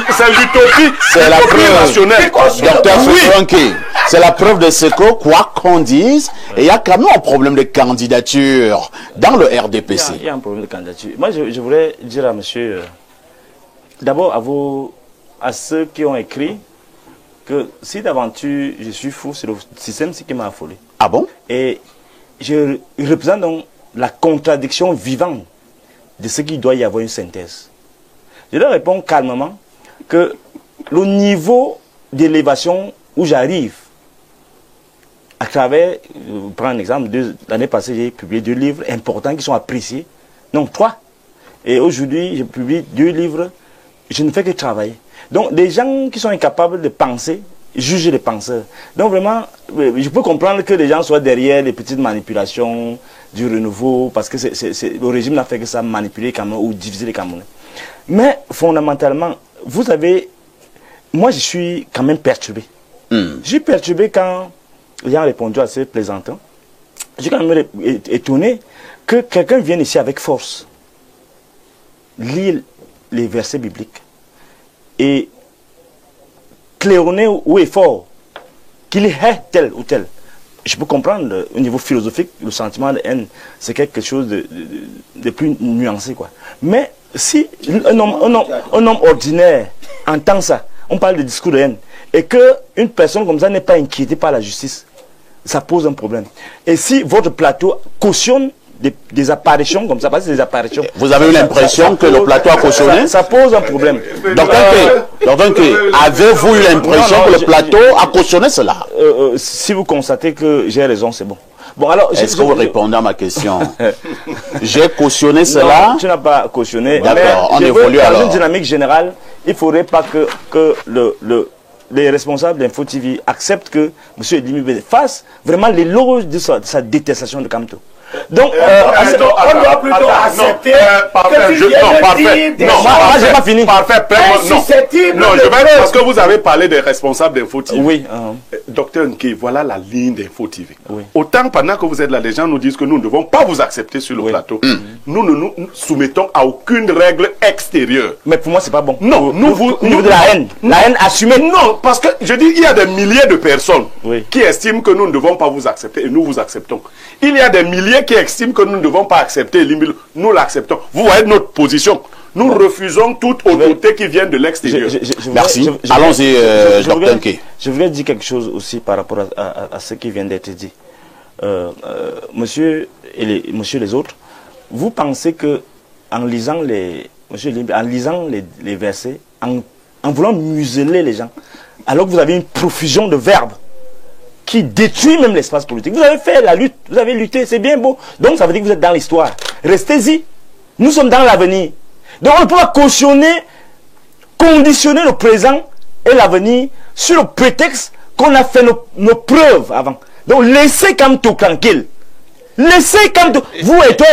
c'est l'utopie. C'est la preuve nationale. Docteur Frédéric, c'est la preuve de ce que, quoi qu'on dise, il y a quand même un problème de candidature dans le RDPC. Il y a un problème de candidature. Moi, je voudrais dire à monsieur, d'abord à ceux qui ont écrit, que si d'aventure je suis fou, c'est le système qui m'a affolé. Ah bon? Et je représente donc la contradiction vivante de ce qu'il doit y avoir une synthèse. Je leur réponds calmement que le niveau d'élévation où j'arrive, à travers, je prends un exemple, l'année passée j'ai publié 2 livres importants qui sont appréciés, non 3. Et aujourd'hui je publie 2 livres, je ne fais que travailler. Donc, des gens qui sont incapables de penser, jugent les penseurs. Donc, vraiment, je peux comprendre que les gens soient derrière les petites manipulations du renouveau, parce que le régime n'a fait que ça, manipuler les Camerounais ou diviser les Camerounais. Mais, fondamentalement, vous avez... Moi, je suis quand même perturbé. Je suis perturbé quand les gens ont répondu à ces plaisantins je suis quand même étonné que quelqu'un vienne ici avec force, lire les versets bibliques et claironner haut et fort qu'il est tel ou tel. Je peux comprendre, au niveau philosophique, le sentiment de haine, c'est quelque chose de plus nuancé, quoi. Mais si un homme ordinaire entend ça, on parle de discours de haine, et qu'une personne comme ça n'est pas inquiétée par la justice, ça pose un problème. Et si votre plateau cautionne des apparitions comme ça, parce que c'est des apparitions. Vous avez eu l'impression que le plateau a cautionné? Ça pose un problème. Donc, avez-vous eu l'impression que le plateau a cautionné cela? Si vous constatez que j'ai raison, c'est bon. Bon, alors, est-ce que vous répondez à ma question? J'ai cautionné cela? Non, tu n'as pas cautionné. D'accord, on évolue alors. Dans une dynamique générale, il ne faudrait pas que les responsables d'Info TV acceptent que M. Elimi fasse vraiment l'éloge de sa détestation de Kamto. Donc, on doit plutôt accepter que tu viennes dire des choses. Moi, j'ai pas fini. Parfait. Non, parce que vous avez parlé des responsables d'Info TV. Oui. Docteur Nké, voilà la ligne d'Info TV. Oui. Autant pendant que vous êtes là, les gens nous disent que nous ne devons pas vous accepter sur le plateau. Nous ne nous soumettons à aucune règle extérieure. Mais pour moi, c'est pas bon. Non, au niveau de la haine. La haine assumée. Non, parce que je dis, il y a des milliers de personnes qui estiment que nous ne devons pas vous accepter et nous vous acceptons. Il y a des milliers qui estiment que nous ne devons pas accepter, nous l'acceptons. Vous voyez notre position. Nous refusons toute autorité qui vient de l'extérieur. Merci. Allons-y, Dr. Nké. Je voulais dire quelque chose aussi par rapport à ce qui vient d'être dit. Monsieur et les autres, vous pensez que en lisant les versets, en voulant museler les gens, alors que vous avez une profusion de verbes qui détruit même l'espace politique. Vous avez fait la lutte, vous avez lutté, c'est bien beau. Donc ça veut dire que vous êtes dans l'histoire. Restez-y. Nous sommes dans l'avenir. Donc on ne peut pas cautionner, conditionner le présent et l'avenir sur le prétexte qu'on a fait nos preuves avant. Donc laissez Kamto tranquille. Laissez Kamto, vous et toi,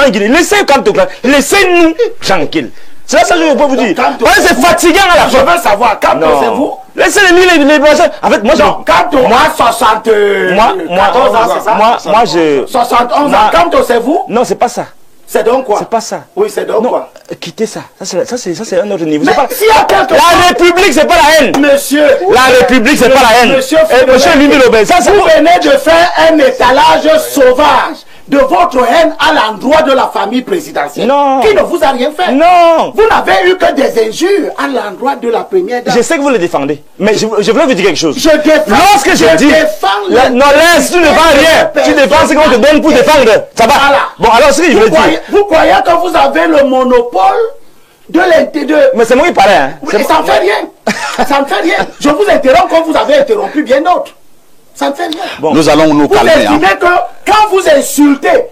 laissez Kamto tranquille. Laissez-nous tranquille. C'est ça que je peux vous dire. C'est fatigant à la fin. Je veux savoir, Kamto, c'est vous? Laissez-les les personnes. En fait, moi, Kamto, moi, 74 ans, c'est ça? Moi, je... 71 ans, Kamto, c'est vous? Non, c'est pas ça. C'est donc quoi? C'est pas ça. Oui, c'est donc quoi? Quittez ça. Ça, c'est un autre niveau. Mais s'il y a quelque chose... La République, c'est pas la haine. Monsieur... La République, c'est pas la haine. Monsieur Limi Lobé, vous venez de faire un étalage sauvage de votre haine à l'endroit de la famille présidentielle. Non. Qui ne vous a rien fait. Non. Vous n'avez eu que des injures à l'endroit de la première dame. Je sais que vous le défendez. Mais je voulais vous dire quelque chose. Je défends. Lorsque je dis... Non, laisse, tu ne défends rien. Tu défends ce qu'on te donne pour défendre. Ça va. Voilà. Bon, alors ce que je veux dire... Vous croyez que vous avez le monopole de l'intérêt. Mais c'est moi qui parlais. Hein. Oui, ça ne fait rien. Ça ne fait rien. Je vous interromps comme vous avez interrompu bien d'autres. Ça ne fait rien. Bon. Nous allons nous calmer. Vous estimez que quand vous insultez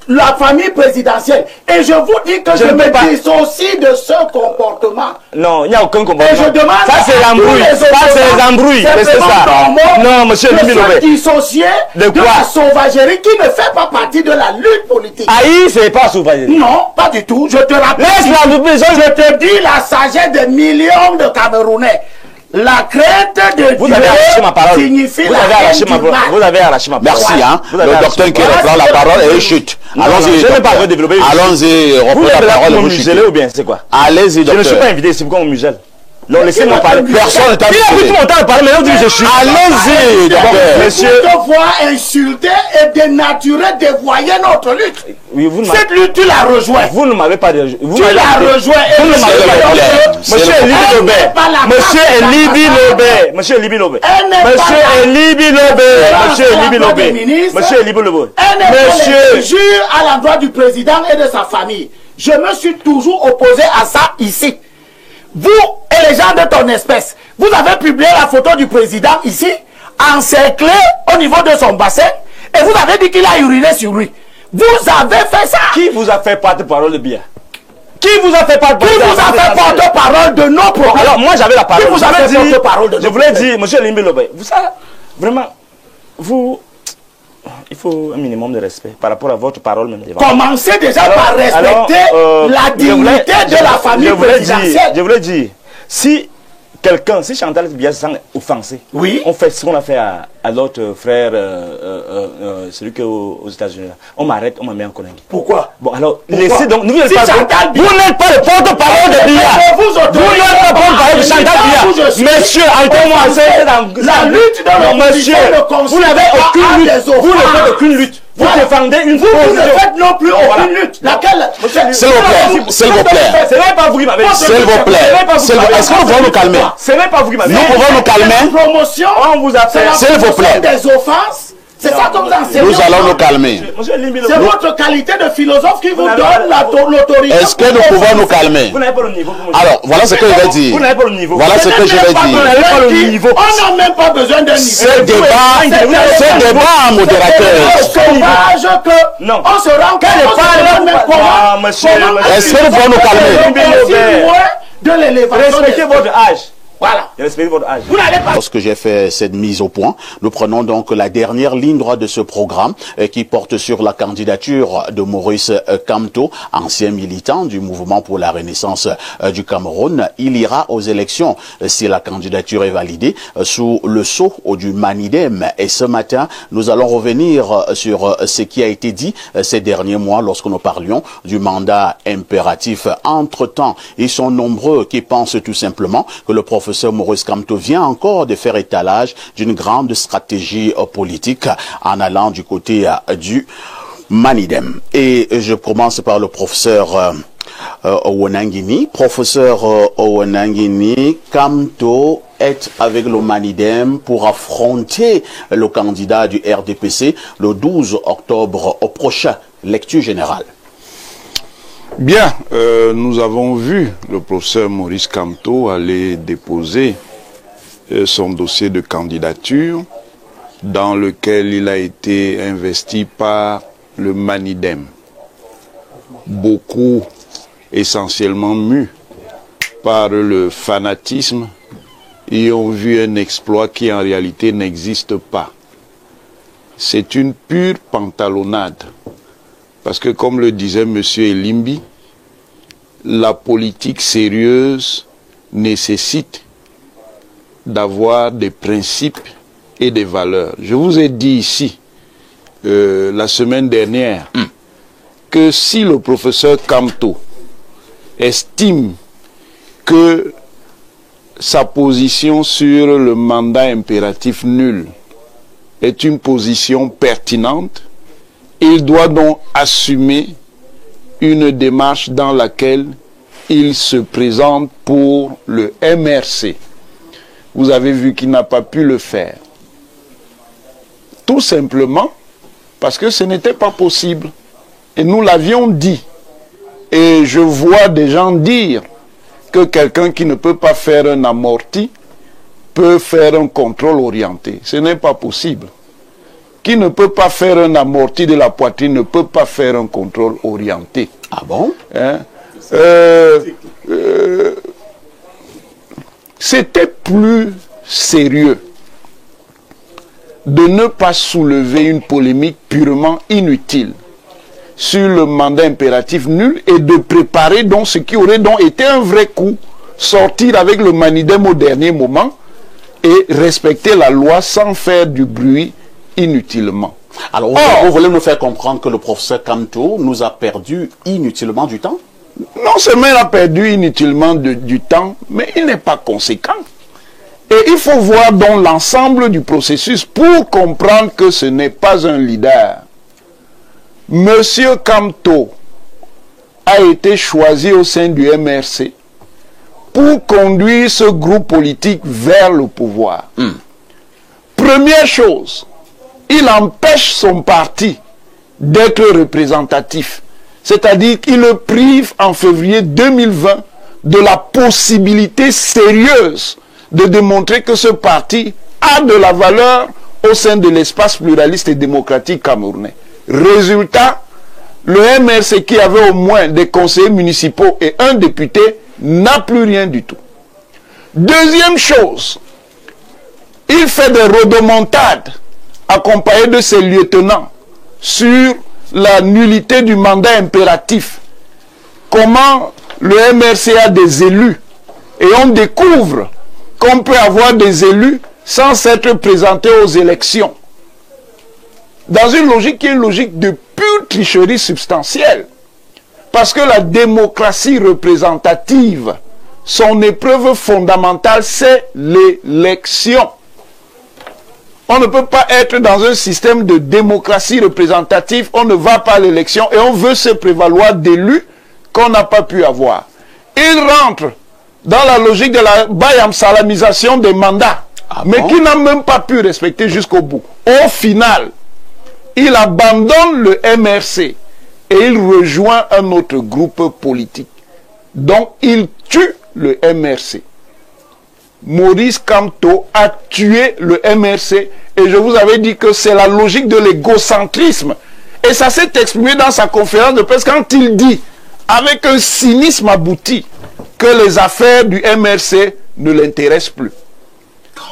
la famille présidentielle, et je vous dis que je me dissocie de ce comportement. Non, il n'y a aucun comportement. Et je demande ça c'est l'embrouille. Ça c'est les embrouilles. C'est ça. Non, monsieur Limi Lobé. Dissocier de la sauvagerie qui ne fait pas partie de la lutte politique. Aïe, c'est pas sauvagerie. Non, pas du tout. Je te rappelle. Je te dis la sagesse des millions de Camerounais. La crainte de vous avez arraché ma parole. Signifie vous avez arraché ma parole. Vous avez arraché ma parole. Merci, hein. Le docteur qui reprend la parole et chute. Allons-y. Je ne vais pas développer. Allons-y, reprends la parole et vous chutez. Ou bien c'est quoi? Allez-y, docteur. Je ne suis pas invité ici pour qu'on me muselle. Non, laissez-moi parler. Personne n'est invité. Il a pris tout mon temps à parler, mais là, je suis. Allez-y, docteur. Monsieur. Vous devoir insulter et dénaturer, dévoyer notre lutte. Oui, cette lutte, tu l'as rejoint. Vous ne m'avez pas rejoint. Tu l'as rejoint. Vous ne m'avez pas rejoint. Monsieur Elibi Lobé. Monsieur Elibi Lobé. Monsieur Elibi Lobé. Monsieur Elibi Lobé. Monsieur Elibi Lobé. Monsieur Elibi Lobé. Monsieur. Jure à l'endroit du président et de sa famille. Je me suis toujours opposé à ça ici. Vous et les gens de ton espèce, vous avez publié la photo du président ici, encerclé au niveau de son bassin, et vous avez dit qu'il a uriné sur lui. Vous avez fait ça. Qui vous a fait porte-parole de bien? Qui vous a fait porte-parole de nos problèmes? Alors moi j'avais la parole. Qui vous a fait porte-parole de nos problèmes? Je voulais dire, monsieur Limbi Lobé, vous savez, vraiment, vous... Il faut un minimum de respect par rapport à votre parole même devant. Commencez déjà par respecter la dignité de la famille présidentielle. Je voulais dire, si quelqu'un, si Chantal Biya se sent offensé, oui, on fait ce qu'on a fait à l'autre frère, celui qui est aux États-Unis. On m'arrête, on me met en connerie. Pourquoi? Bon, alors, Pourquoi? laissez donc. Vous n'êtes Si pas, Chantal Biya, vous n'êtes pas le porte-parole de Biya. Vous n'êtes pas le porte-parole de Chantal Biya. Monsieur, arrêtez-moi, c'est dans la lutte dans le monsieur, vous n'avez aucune lutte. Vous ne faites aucune lutte. Vous défendez une vous ne faites non plus aucune lutte. Laquelle? S'il vous plaît, s'il vous plaît. Ce n'est pas vous qui m'avez dit. S'il vous plaît. Est-ce que nous pouvons nous calmer? Ce n'est pas vous qui m'avez dit. Nous pouvons nous calmer. Promotion, on vous a fait. S'il vous plaît. Des offenses. C'est ça comme ça. Nous allons nous calmer. C'est votre qualité de philosophe qui vous donne l'autorité. Est-ce que nous pouvons nous calmer? Vous n'avez pas le niveau. Alors, voilà ce que je vais dire. Vous n'avez pas le niveau. Voilà ce que je vais dire. Vous n'avez pas le niveau. On n'a même pas besoin d'un niveau. Ce débat en modérateur. Sauvage que non. On se rend compte. Est-ce que nous pouvons nous calmer? De l'élévation. Respectez votre âge. Voilà. Respectez votre âge. Vous n'allez pas. Lorsque j'ai fait cette mise au point, nous prenons donc la dernière ligne droite de ce programme qui porte sur la candidature de Maurice Kamto, ancien militant du mouvement pour la renaissance du Cameroun. Il ira aux élections si la candidature est validée sous le sceau du Manidem. Et ce matin, nous allons revenir sur ce qui a été dit ces derniers mois lorsque nous parlions du mandat impératif. Entre-temps, ils sont nombreux qui pensent tout simplement que le professeur Maurice Kamto vient encore de faire étalage d'une grande stratégie politique en allant du côté du Manidem. Et je commence par le professeur Owonangini. Professeur Owonangini, Kamto est avec le Manidem pour affronter le candidat du RDPC le 12 octobre au prochain. Lecture générale. Bien, nous avons vu le professeur Maurice Kamto aller déposer son dossier de candidature dans lequel il a été investi par le Manidem. Beaucoup, essentiellement mus par le fanatisme, y ont vu un exploit qui en réalité n'existe pas. C'est une pure pantalonnade. Parce que comme le disait M. Elimbi, la politique sérieuse nécessite d'avoir des principes et des valeurs. Je vous ai dit ici, la semaine dernière, que si le professeur Kamto estime que sa position sur le mandat impératif nul est une position pertinente, il doit donc assumer une démarche dans laquelle il se présente pour le MRC. Vous avez vu qu'il n'a pas pu le faire. Tout simplement parce que ce n'était pas possible. Et nous l'avions dit. Et je vois des gens dire que quelqu'un qui ne peut pas faire un amorti peut faire un contrôle orienté. Ce n'est pas possible. Qui ne peut pas faire un amorti de la poitrine ne peut pas faire un contrôle orienté. Ah bon? Hein? C'était plus sérieux de ne pas soulever une polémique purement inutile sur le mandat impératif nul et de préparer donc ce qui aurait donc été un vrai coup, sortir avec le Manidem au dernier moment et respecter la loi sans faire du bruit inutilement. Alors, vous voulez nous faire comprendre que le professeur Kamto nous a perdu inutilement du temps? Non seulement il a perdu inutilement du temps, mais il n'est pas conséquent. Et il faut voir donc l'ensemble du processus pour comprendre que ce n'est pas un leader. Monsieur Kamto a été choisi au sein du MRC pour conduire ce groupe politique vers le pouvoir. Première chose, il empêche son parti d'être représentatif. C'est-à-dire qu'il le prive en février 2020 de la possibilité sérieuse de démontrer que ce parti a de la valeur au sein de l'espace pluraliste et démocratique camerounais. Résultat, le MRC qui avait au moins des conseillers municipaux et un député n'a plus rien du tout. Deuxième chose, il fait des rodomontades accompagné de ses lieutenants sur la nullité du mandat impératif. Comment le MRC a des élus et on découvre qu'on peut avoir des élus sans s'être présentés aux élections. Dans une logique qui est une logique de pure tricherie substantielle. Parce que la démocratie représentative, son épreuve fondamentale, c'est l'élection. On ne peut pas être dans un système de démocratie représentative, on ne va pas à l'élection et on veut se prévaloir d'élus qu'on n'a pas pu avoir. Il rentre dans la logique de la bayam-salamisation des mandats, mais qui n'a même pas pu respecter jusqu'au bout. Au final, il abandonne le MRC et il rejoint un autre groupe politique. Donc, il tue le MRC. Maurice Kamto a tué le MRC et je vous avais dit que c'est la logique de l'égocentrisme. Et ça s'est exprimé dans sa conférence de presse quand il dit, avec un cynisme abouti, que les affaires du MRC ne l'intéressent plus.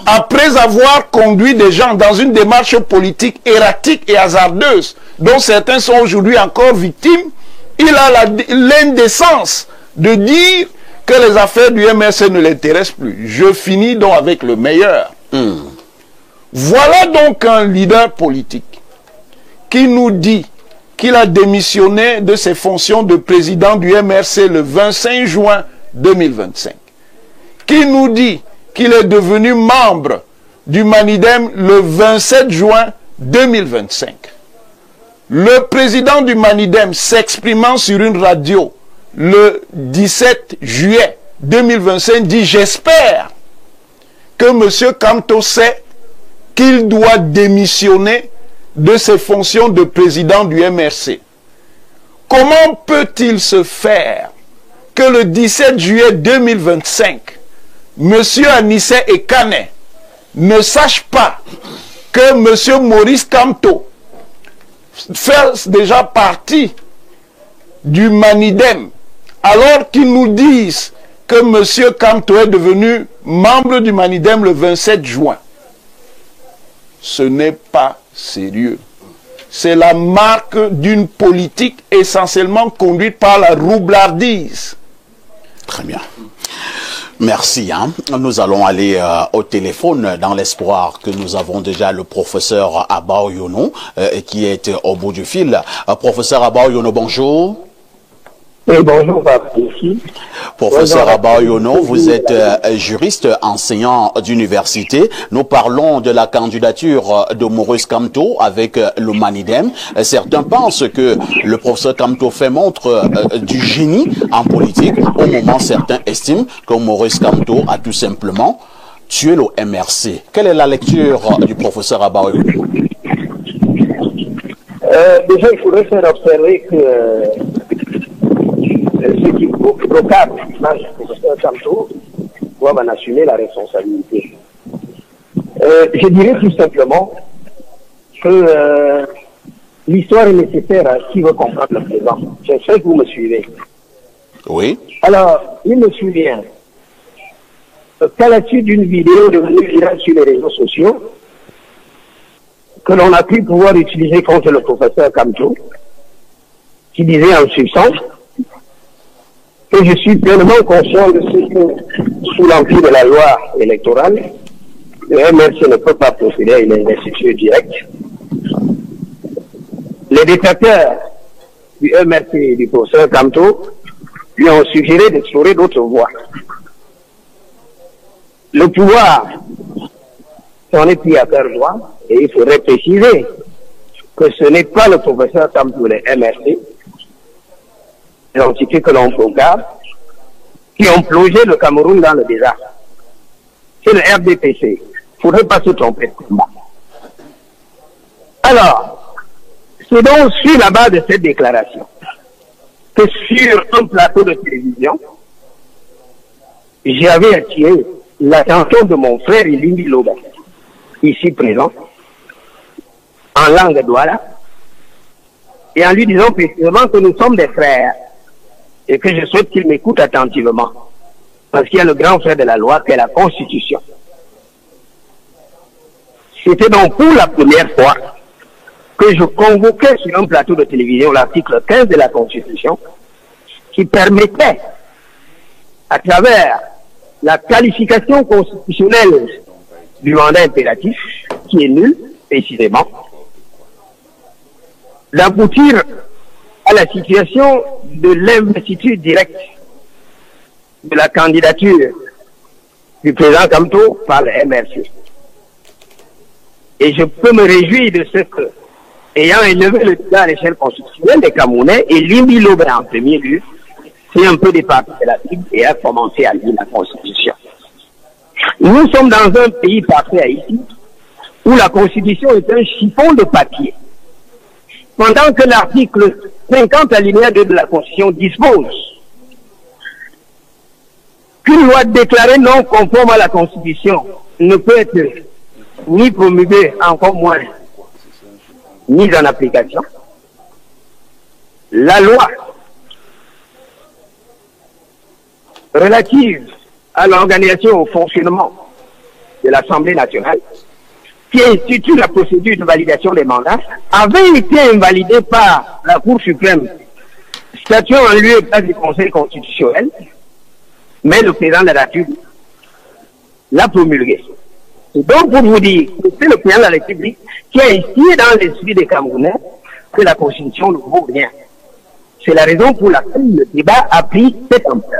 Après avoir conduit des gens dans une démarche politique erratique et hasardeuse, dont certains sont aujourd'hui encore victimes, il a l'indécence de dire que les affaires du MRC ne l'intéressent plus. Je finis donc avec le meilleur. Voilà donc un leader politique qui nous dit qu'il a démissionné de ses fonctions de président du MRC le 25 juin 2025. Qui nous dit qu'il est devenu membre du Manidem le 27 juin 2025. Le président du Manidem s'exprimant sur une radio le 17 juillet 2025 dit « J'espère que M. Kamto sait qu'il doit démissionner de ses fonctions de président du MRC. » Comment peut-il se faire que le 17 juillet 2025, M. Anissé Ekane ne sache pas que M. Maurice Kamto fait déjà partie du Manidem, alors qu'ils nous disent que M. Kamto est devenu membre du Manidem le 27 juin. Ce n'est pas sérieux. C'est la marque d'une politique essentiellement conduite par la roublardise. Très bien. Merci. Nous allons aller au téléphone dans l'espoir que nous avons déjà le professeur Abao Yono qui est au bout du fil. Professeur Abao Yono, bonjour. Oui, bonjour, ici. Professeur Abao Yono, vous êtes juriste, enseignant d'université. Nous parlons de la candidature de Maurice Kamto avec le Manidem. Certains pensent que le professeur Kamto fait montre du génie en politique. Au moment, certains estiment que Maurice Kamto a tout simplement tué le MRC. Quelle est la lecture du professeur Abao Yono? Déjà, il faudrait faire observer que ceux qui proclament l'image du professeur Kamto doivent en assumer la responsabilité. Je dirais tout simplement que l'histoire est nécessaire à qui veut comprendre le présent. J'espère que vous me suivez. Oui. Alors, il me souvient qu'à la suite d'une vidéo devenue virale sur les réseaux sociaux, que l'on a pu pouvoir utiliser contre le professeur Kamto, qui disait en substance que je suis pleinement conscient de ce que, sous l'empire de la loi électorale, le MRC ne peut pas procéder à une investiture directe. Les détracteurs du MRC et du professeur Kamto lui ont suggéré d'explorer d'autres voies. Le pouvoir s'en est pris à faire droit et il faudrait préciser que ce n'est pas le professeur Kamto, le MRC, l'entité que l'on proclame, qui ont plongé le Cameroun dans le désastre. C'est le RDPC. Il ne faudrait pas se tromper de combat. Alors, c'est donc sur la base de cette déclaration que sur un plateau de télévision, j'avais attiré l'attention de mon frère Ilimbi Loba, ici présent, en langue douala, et en lui disant précisément que nous sommes des frères, et que je souhaite qu'il m'écoute attentivement. Parce qu'il y a le grand frère de la loi, qui est la Constitution. C'était donc pour la première fois que je convoquais sur un plateau de télévision l'article 15 de la Constitution, qui permettait, à travers la qualification constitutionnelle du mandat impératif, qui est nulle, précisément, d'aboutir à la situation de l'investiture directe de la candidature du président Kamto par le MRC. Et je peux me réjouir de ce que, ayant élevé le débat à l'échelle constitutionnelle des Camerounais, et Limbi Lobé en premier lieu, c'est un peu départi de la Bible et a commencé à lire la Constitution. Nous sommes dans un pays parfait Haïti, où la Constitution est un chiffon de papier. Pendant que l'article 50 alinéa 2 de la Constitution dispose qu'une loi déclarée non conforme à la Constitution ne peut être ni promulguée, encore moins mise en application. La loi relative à l'organisation et au fonctionnement de l'Assemblée nationale, qui institue la procédure de validation des mandats, avait été invalidée par la Cour suprême, statuant en lieu et place du Conseil constitutionnel, mais le président de la République l'a promulguée. Et donc, pour vous dire, c'est le président de la République qui a instillé dans l'esprit des Camerounais que la Constitution ne vaut rien. C'est la raison pour laquelle le débat a pris cette ampleur.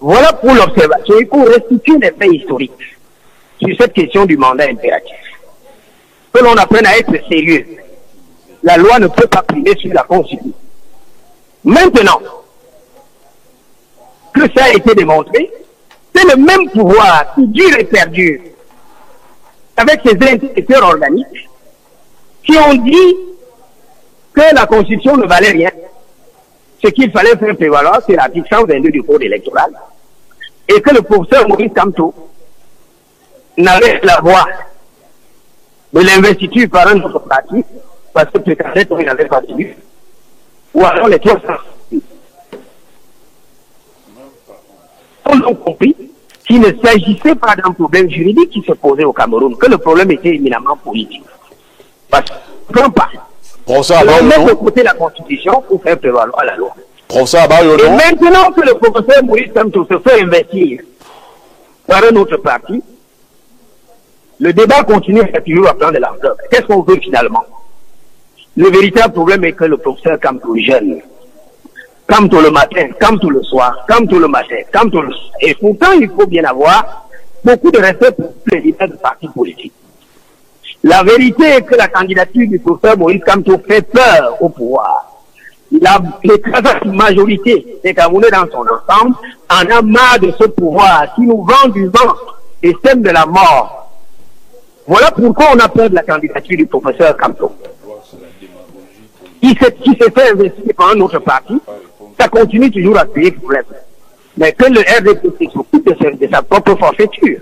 Voilà pour l'observation. Il faut restituer des faits historiques sur cette question du mandat impératif. Que l'on apprenne à être sérieux. La loi ne peut pas primer sur la Constitution. Maintenant que ça a été démontré, c'est le même pouvoir qui dure et perdure avec ses intellectuels organiques qui ont dit que la Constitution ne valait rien. Ce qu'il fallait faire prévaloir, c'est l'article 122 du Code électoral, et que le professeur Maurice Kamto n'avait la voix de l'investiture par un autre parti, parce que peut-être il n'avait pas tenu, ou alors les trois on a compris qu'il ne s'agissait pas d'un problème juridique qui se posait au Cameroun, que le problème était éminemment politique. Parce qu'on ne comprend pas. On met de côté la Constitution pour faire prévaloir la loi. Et maintenant que le professeur Maurice Kamto se fait investir par un autre parti, le débat continue à toujours à prendre de l'ampleur. Qu'est-ce qu'on veut finalement? Le véritable problème est que le professeur Kamto jeune, Kamto le matin, Kamto le soir, Kamto le matin, Kamto le soir. Et pourtant, il faut bien avoir beaucoup de respect pour les leaders de partis politiques. La vérité est que la candidature du professeur Maurice Kamto fait peur au pouvoir. L'écrasante majorité des Camerounais dans son ensemble en a marre de ce pouvoir qui nous vend du vent et sème de la mort. Voilà pourquoi on a peur de la candidature du professeur Kamto. Qui s'est fait investir par un autre parti, ça continue toujours à créer problème. Mais que le RDPC s'occupe de sa propre forfaiture.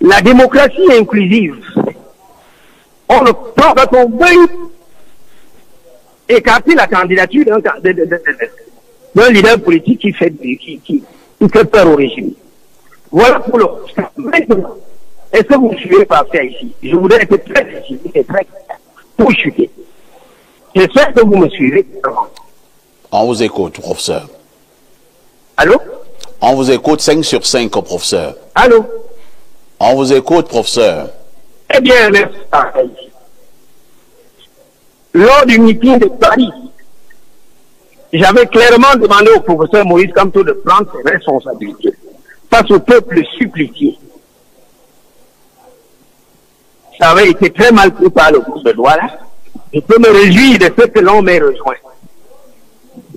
La démocratie est inclusive. On ne prend pas qu'on veuille écarter la candidature d'un leader politique qui fait peur au régime. Voilà pour le. Maintenant, est-ce que vous suivez par ça ici? Je voudrais être très précis et très clair pour chuter. J'espère que vous me suivez. On vous écoute, professeur. Allô? On vous écoute 5 sur 5, professeur. Allô? On vous écoute, professeur. Eh bien, lors du meeting de Paris, j'avais clairement demandé au professeur Maurice Kamto de prendre ses responsabilités face au peuple supplicié. Ça avait été très mal pris par le groupe de Douala. Je peux me réjouir de ce que l'on m'ait rejoint.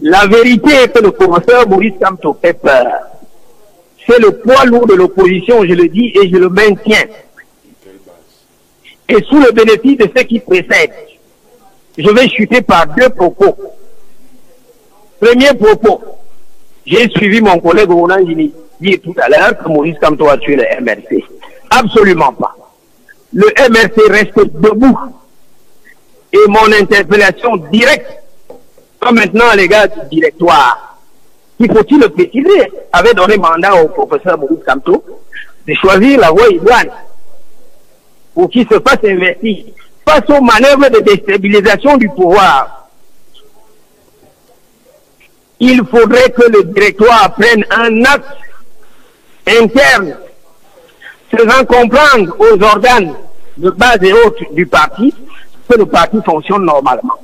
La vérité est que le professeur Maurice Kamto fait peur. C'est le poids lourd de l'opposition, je le dis et je le maintiens. Et sous le bénéfice de ce qui précède, je vais chuter par deux propos. Premier propos, j'ai suivi mon collègue Ronan Gini dire tout à l'heure que Maurice Kamto a tué le MRC. Absolument pas. Le MRC reste debout. Et mon interpellation directe, comme maintenant à l'égard du directoire, qui faut-il le préciser, avait donné mandat au professeur Maurice Kamto de choisir la voie idoine pour qu'il se fasse investir face aux manœuvres de déstabilisation du pouvoir. Il faudrait que le directoire prenne un acte interne, faisant comprendre aux organes de base et haute du parti que le parti fonctionne normalement.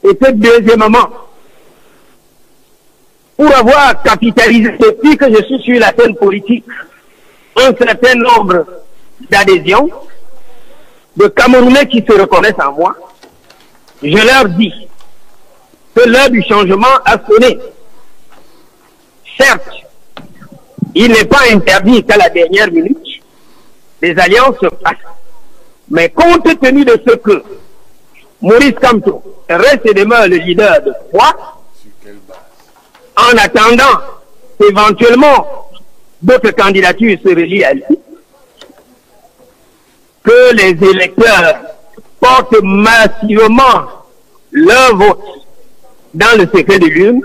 Et que deuxièmement, pour avoir capitalisé depuis que je suis sur la scène politique un certain nombre d'adhésions, de Camerounais qui se reconnaissent en moi, je leur dis que l'heure du changement a sonné. Certes, il n'est pas interdit qu'à la dernière minute, les alliances se passent. Mais compte tenu de ce que Maurice Kamto reste et demeure le leader de foi, en attendant éventuellement d'autres candidatures se relient à lui, que les électeurs portent massivement leur vote dans le secret de l'urne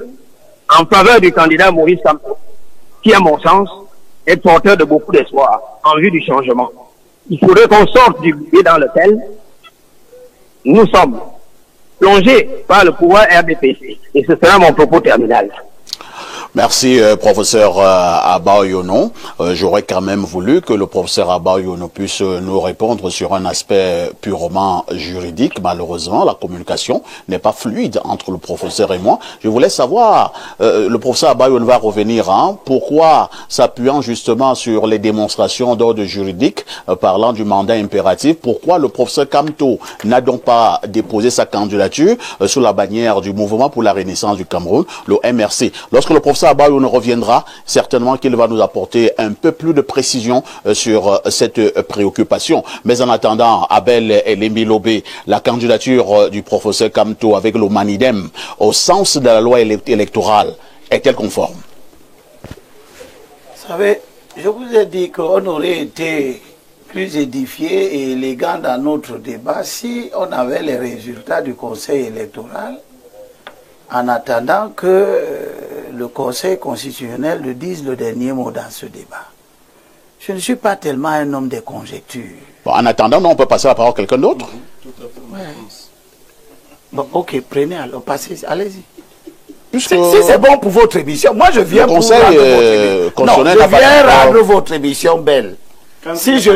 en faveur du candidat Maurice Kamto, qui, à mon sens, est porteur de beaucoup d'espoir en vue du changement. Il faudrait qu'on sorte du budget dans lequel nous sommes plongés par le pouvoir RDPC. Et ce sera mon propos terminal. Merci, professeur Abba Yono. J'aurais quand même voulu que le professeur Abba Yono puisse nous répondre sur un aspect purement juridique. Malheureusement, la communication n'est pas fluide entre le professeur et moi. Je voulais savoir, le professeur Abba Yono va revenir, pourquoi, s'appuyant justement sur les démonstrations d'ordre juridique, parlant du mandat impératif, pourquoi le professeur Kamto n'a donc pas déposé sa candidature sous la bannière du Mouvement pour la Renaissance du Cameroun, le MRC. Lorsque le professeur Abba Yono reviendra, certainement qu'il va nous apporter un peu plus de précision sur cette préoccupation. Mais en attendant, Abel Elembi Lobé, la candidature du professeur Kamto avec le Manidem, au sens de la loi électorale, est-elle conforme? Vous savez, je vous ai dit qu'on aurait été plus édifié et élégant dans notre débat si on avait les résultats du Conseil électoral en attendant que le Conseil constitutionnel le dise le dernier mot dans ce débat. Je ne suis pas tellement un homme de conjectures. Bon, en attendant, on peut passer la parole à quelqu'un d'autre. Ouais. Bon, ok, prenez alors, passez, allez-y. Puisque Si c'est bon pour votre émission, moi je viens le pour Conseil rendre votre émission. Non, constitutionnel je n'a pas viens d'accord. rendre votre émission belle. Si je...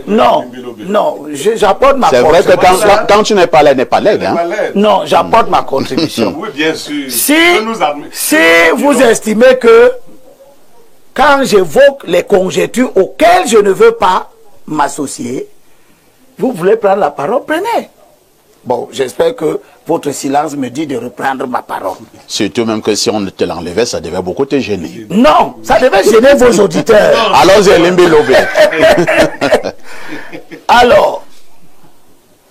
Non, non, j'apporte ma C'est vrai que contribution. quand tu n'es pas laid, n'est pas laid. Hein? Non, j'apporte ma contribution. Oui, bien sûr. Si vous estimez que quand j'évoque les conjectures auxquelles je ne veux pas m'associer, vous voulez prendre la parole, prenez. Bon, j'espère que votre silence me dit de reprendre ma parole. Surtout même que si on te l'enlevait, ça devait beaucoup te gêner. Non, ça devait gêner vos auditeurs. Alors, Elembi Lobé. Alors,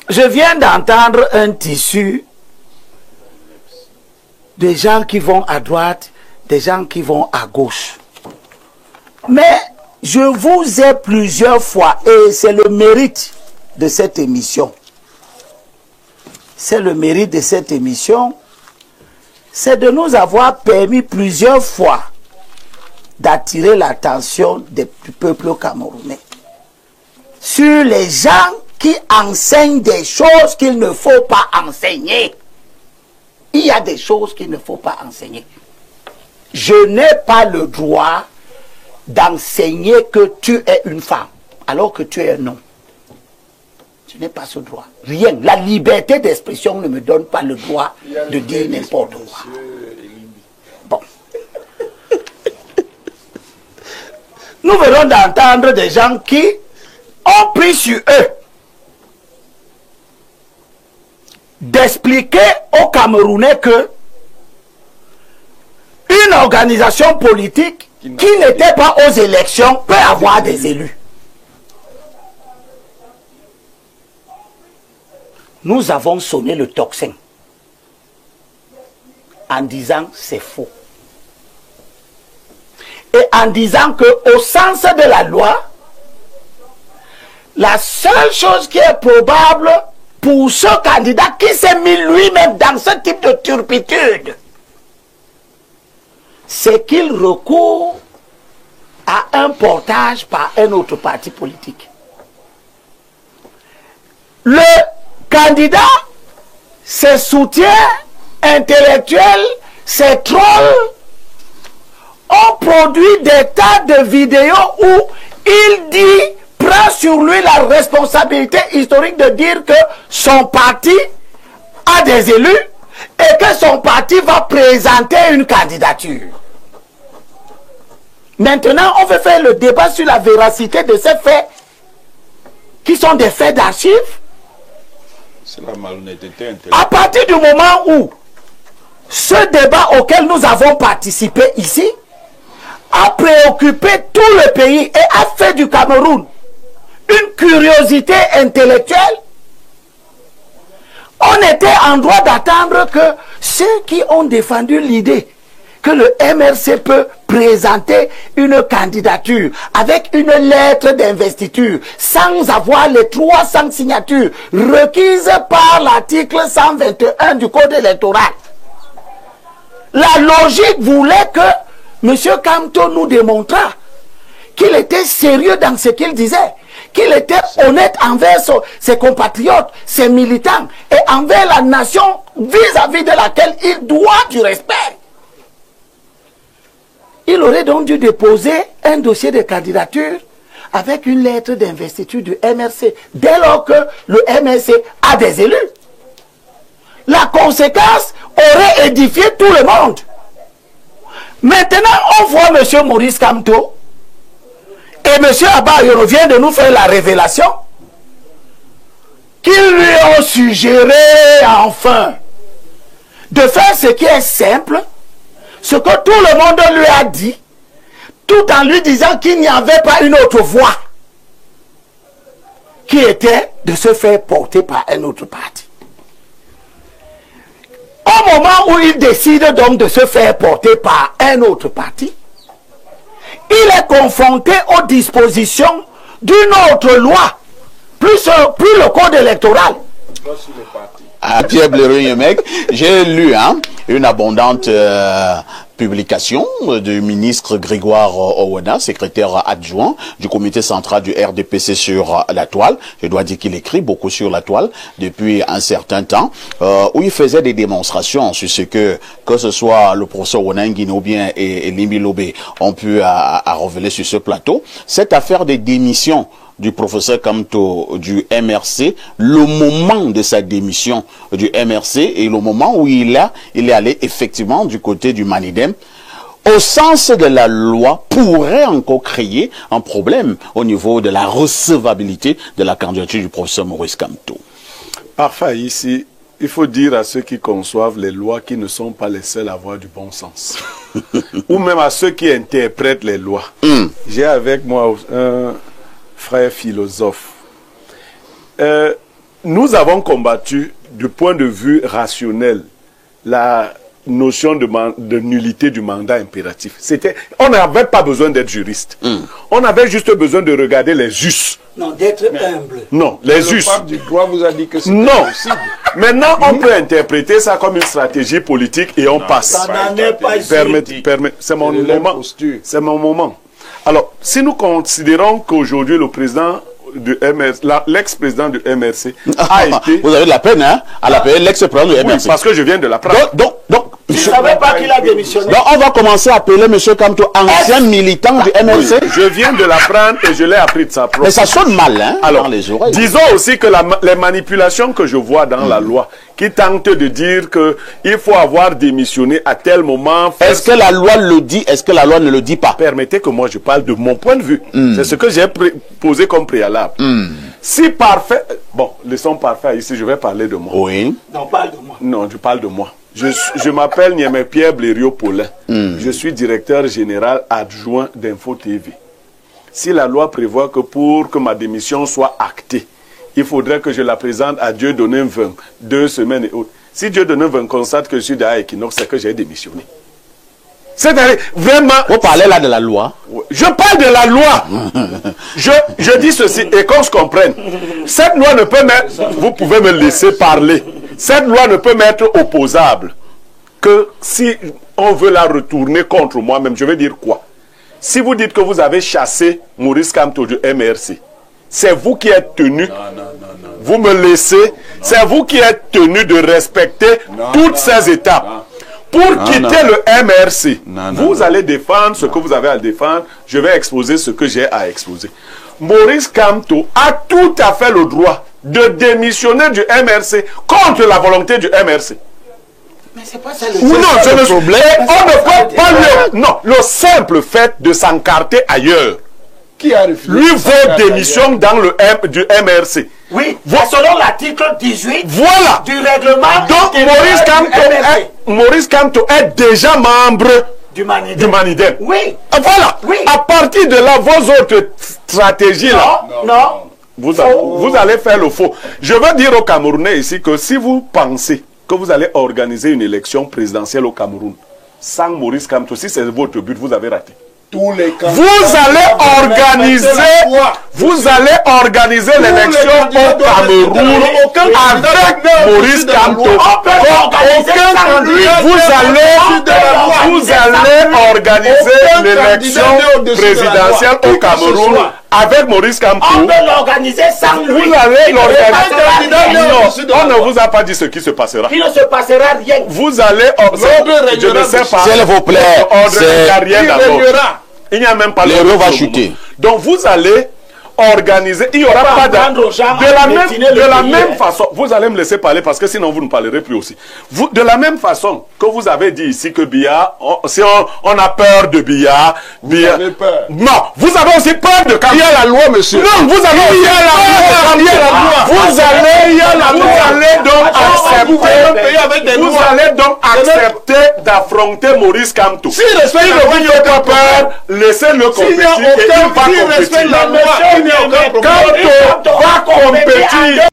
je viens d'entendre un tissu des gens qui vont à droite, des gens qui vont à gauche. Mais je vous ai plusieurs fois, et c'est le mérite de cette émission. C'est le mérite de cette émission, c'est de nous avoir permis plusieurs fois d'attirer l'attention du peuple camerounais sur les gens qui enseignent des choses qu'il ne faut pas enseigner. Il y a des choses qu'il ne faut pas enseigner. Je n'ai pas le droit d'enseigner que tu es une femme alors que tu es un homme. Je n'ai pas ce droit. Rien. La liberté d'expression ne me donne pas le droit de dire n'importe quoi. Bon. Nous venons d'entendre des gens qui ont pris sur eux d'expliquer aux Camerounais que une organisation politique qui n'était pas aux élections peut avoir des élus. Nous avons sonné le tocsin en disant c'est faux. Et en disant que au sens de la loi, la seule chose qui est probable pour ce candidat qui s'est mis lui-même dans ce type de turpitude, c'est qu'il recourt à un portage par un autre parti politique. Le candidat, ses soutiens intellectuels, ses trolls ont ont produit des tas de vidéos où il dit, prend sur lui la responsabilité historique de dire que son parti a des élus et que son parti va présenter une candidature. Maintenant, on veut faire le débat sur la véracité de ces faits qui sont des faits d'archives. C'est la malhonnêteté intellectuelle. À partir du moment où ce débat auquel nous avons participé ici a préoccupé tout le pays et a fait du Cameroun une curiosité intellectuelle, on était en droit d'attendre que ceux qui ont défendu l'idée que le MRC peut présenter une candidature avec une lettre d'investiture sans avoir les 300 signatures requises par l'article 121 du Code électoral. La logique voulait que M. Kamto nous démontrât qu'il était sérieux dans ce qu'il disait, qu'il était honnête envers ses compatriotes, ses militants et envers la nation vis-à-vis de laquelle il doit du respect. Il aurait donc dû déposer un dossier de candidature avec une lettre d'investiture du MRC, dès lors que le MRC a des élus. La conséquence aurait édifié tout le monde. Maintenant, on voit M. Maurice Kamto et M. Abba Yoro vient de nous faire la révélation qu'ils lui ont suggéré enfin de faire ce qui est simple, ce que tout le monde lui a dit, tout en lui disant qu'il n'y avait pas une autre voie qui était de se faire porter par un autre parti. Au moment où il décide donc de se faire porter par un autre parti, il est confronté aux dispositions d'une autre loi, plus le code électoral. Pierre Blériot-Nyémec, j'ai lu une abondante publication du ministre Grégoire Owona, secrétaire adjoint du comité central du RDPC sur la toile. Je dois dire qu'il écrit beaucoup sur la toile depuis un certain temps, où il faisait des démonstrations sur ce que ce soit le professeur Onangine ou bien Limbi Lobé ont pu à révéler sur ce plateau. Cette affaire de démission du professeur Kamto du MRC, le moment de sa démission du MRC et le moment où il est allé effectivement du côté du Manidem, au sens de la loi, pourrait encore créer un problème au niveau de la recevabilité de la candidature du professeur Maurice Kamto. Parfait, ici, il faut dire à ceux qui conçoivent les lois qu'ils ne sont pas les seuls à avoir du bon sens. Ou même à ceux qui interprètent les lois. J'ai avec moi un frère philosophe. Nous avons combattu du point de vue rationnel la notion de nullité du mandat impératif. On n'avait pas besoin d'être juriste. On avait juste besoin de regarder les us. Non, d'être humble. Non, les us. Le pape du droit vous a dit que c'est non. possible. Maintenant, on peut interpréter ça comme une stratégie politique et on passe. Ça n'en est pas C'est mon moment. C'est mon moment. Alors, si nous considérons qu'aujourd'hui le président du MRC, l'ex-président du MRC a été... Vous avez de la peine, à l'appeler l'ex-président du MRC. Oui, parce que je viens de l'apprendre. Donc, je ne savais pas qu'il a démissionné. Donc, on va commencer à appeler M. Kamto ancien militant du MRC. Oui, je viens de l'apprendre et je l'ai appris de sa propre. Mais ça sonne mal, Alors, dans les oreilles. Disons aussi que les manipulations que je vois dans la loi, qui tentent de dire qu'il faut avoir démissionné à tel moment... Est-ce que la loi le dit? Est-ce que la loi ne le dit pas? Permettez que moi je parle de mon point de vue. C'est ce que j'ai posé comme préalable. Si parfait... Bon, laissons parfait ici, je vais parler de moi. Oui. Non, parle de moi. Non, je parle de moi. Je m'appelle Nyémé Pierre Blériot-Paulin. Je suis directeur général adjoint d'Info TV. Si la loi prévoit que pour que ma démission soit actée, il faudrait que je la présente à Dieu donné 20, 2 semaines et autres. Si Dieu donné 20 constate que je suis derrière Equinox, c'est que j'ai démissionné. C'est-à-dire, vraiment... Vous parlez là de la loi? Je parle de la loi. Je dis ceci, et qu'on se comprenne. Cette loi ne peut mettre... Vous pouvez me laisser parler. Cette loi ne peut m'être opposable que si on veut la retourner contre moi-même. Je veux dire quoi? Si vous dites que vous avez chassé Maurice Kamto du MRC, c'est vous qui êtes tenu... Vous me laissez... C'est vous qui êtes tenu de respecter toutes ces étapes. Pour quitter le MRC, vous non. allez défendre ce que vous avez à défendre. Je vais exposer ce que j'ai à exposer. Maurice Kamto a tout à fait le droit de démissionner du MRC contre la volonté du MRC. Mais c'est pas ça le Non, c'est le problème. On ne peut pas lui... Non, le simple fait de s'encarter ailleurs Qui a refusé? lui vaut démission dans le du MRC. Oui, selon l'article 18 Voilà. du règlement. Donc Maurice Kamto est déjà membre du Manidem. du Manidem. Oui. Voilà. Oui. À partir de là, vos autres stratégies là, Non. vous allez faire le faux. Je veux dire aux Camerounais ici que si vous pensez que vous allez organiser une élection présidentielle au Cameroun sans Maurice Kamto, si c'est votre but, vous avez raté. Tous les Vous allez organiser l'élection au Cameroun avec Maurice Kamto. Vous allez organiser l'élection présidentielle au Cameroun avec Maurice Kamto. On peut l'organiser sans lui. Vous allez l'organiser. Non, on ne vous a pas dit ce qui se passera. Il ne se passera rien. Vous allez... Je ne sais pas. S'il vous plaît, Il n'y a même pas l'euro va chuter. Donc vous allez organiser, il n'y aura pas de la même façon. Vous allez me laisser parler parce que sinon vous ne parlerez plus aussi. De la même façon que vous avez dit ici que Biya, si on a peur de Biya, vous avez peur. Non, vous avez aussi peur de Kamto. Il y a la loi, monsieur. Non, vous avez aussi peur de Kamto. Vous allez donc accepter d'affronter Maurice Kamto. Si ne vous n'avez pas peur, laissez-le compétir et il va compétir. Kamto va compétir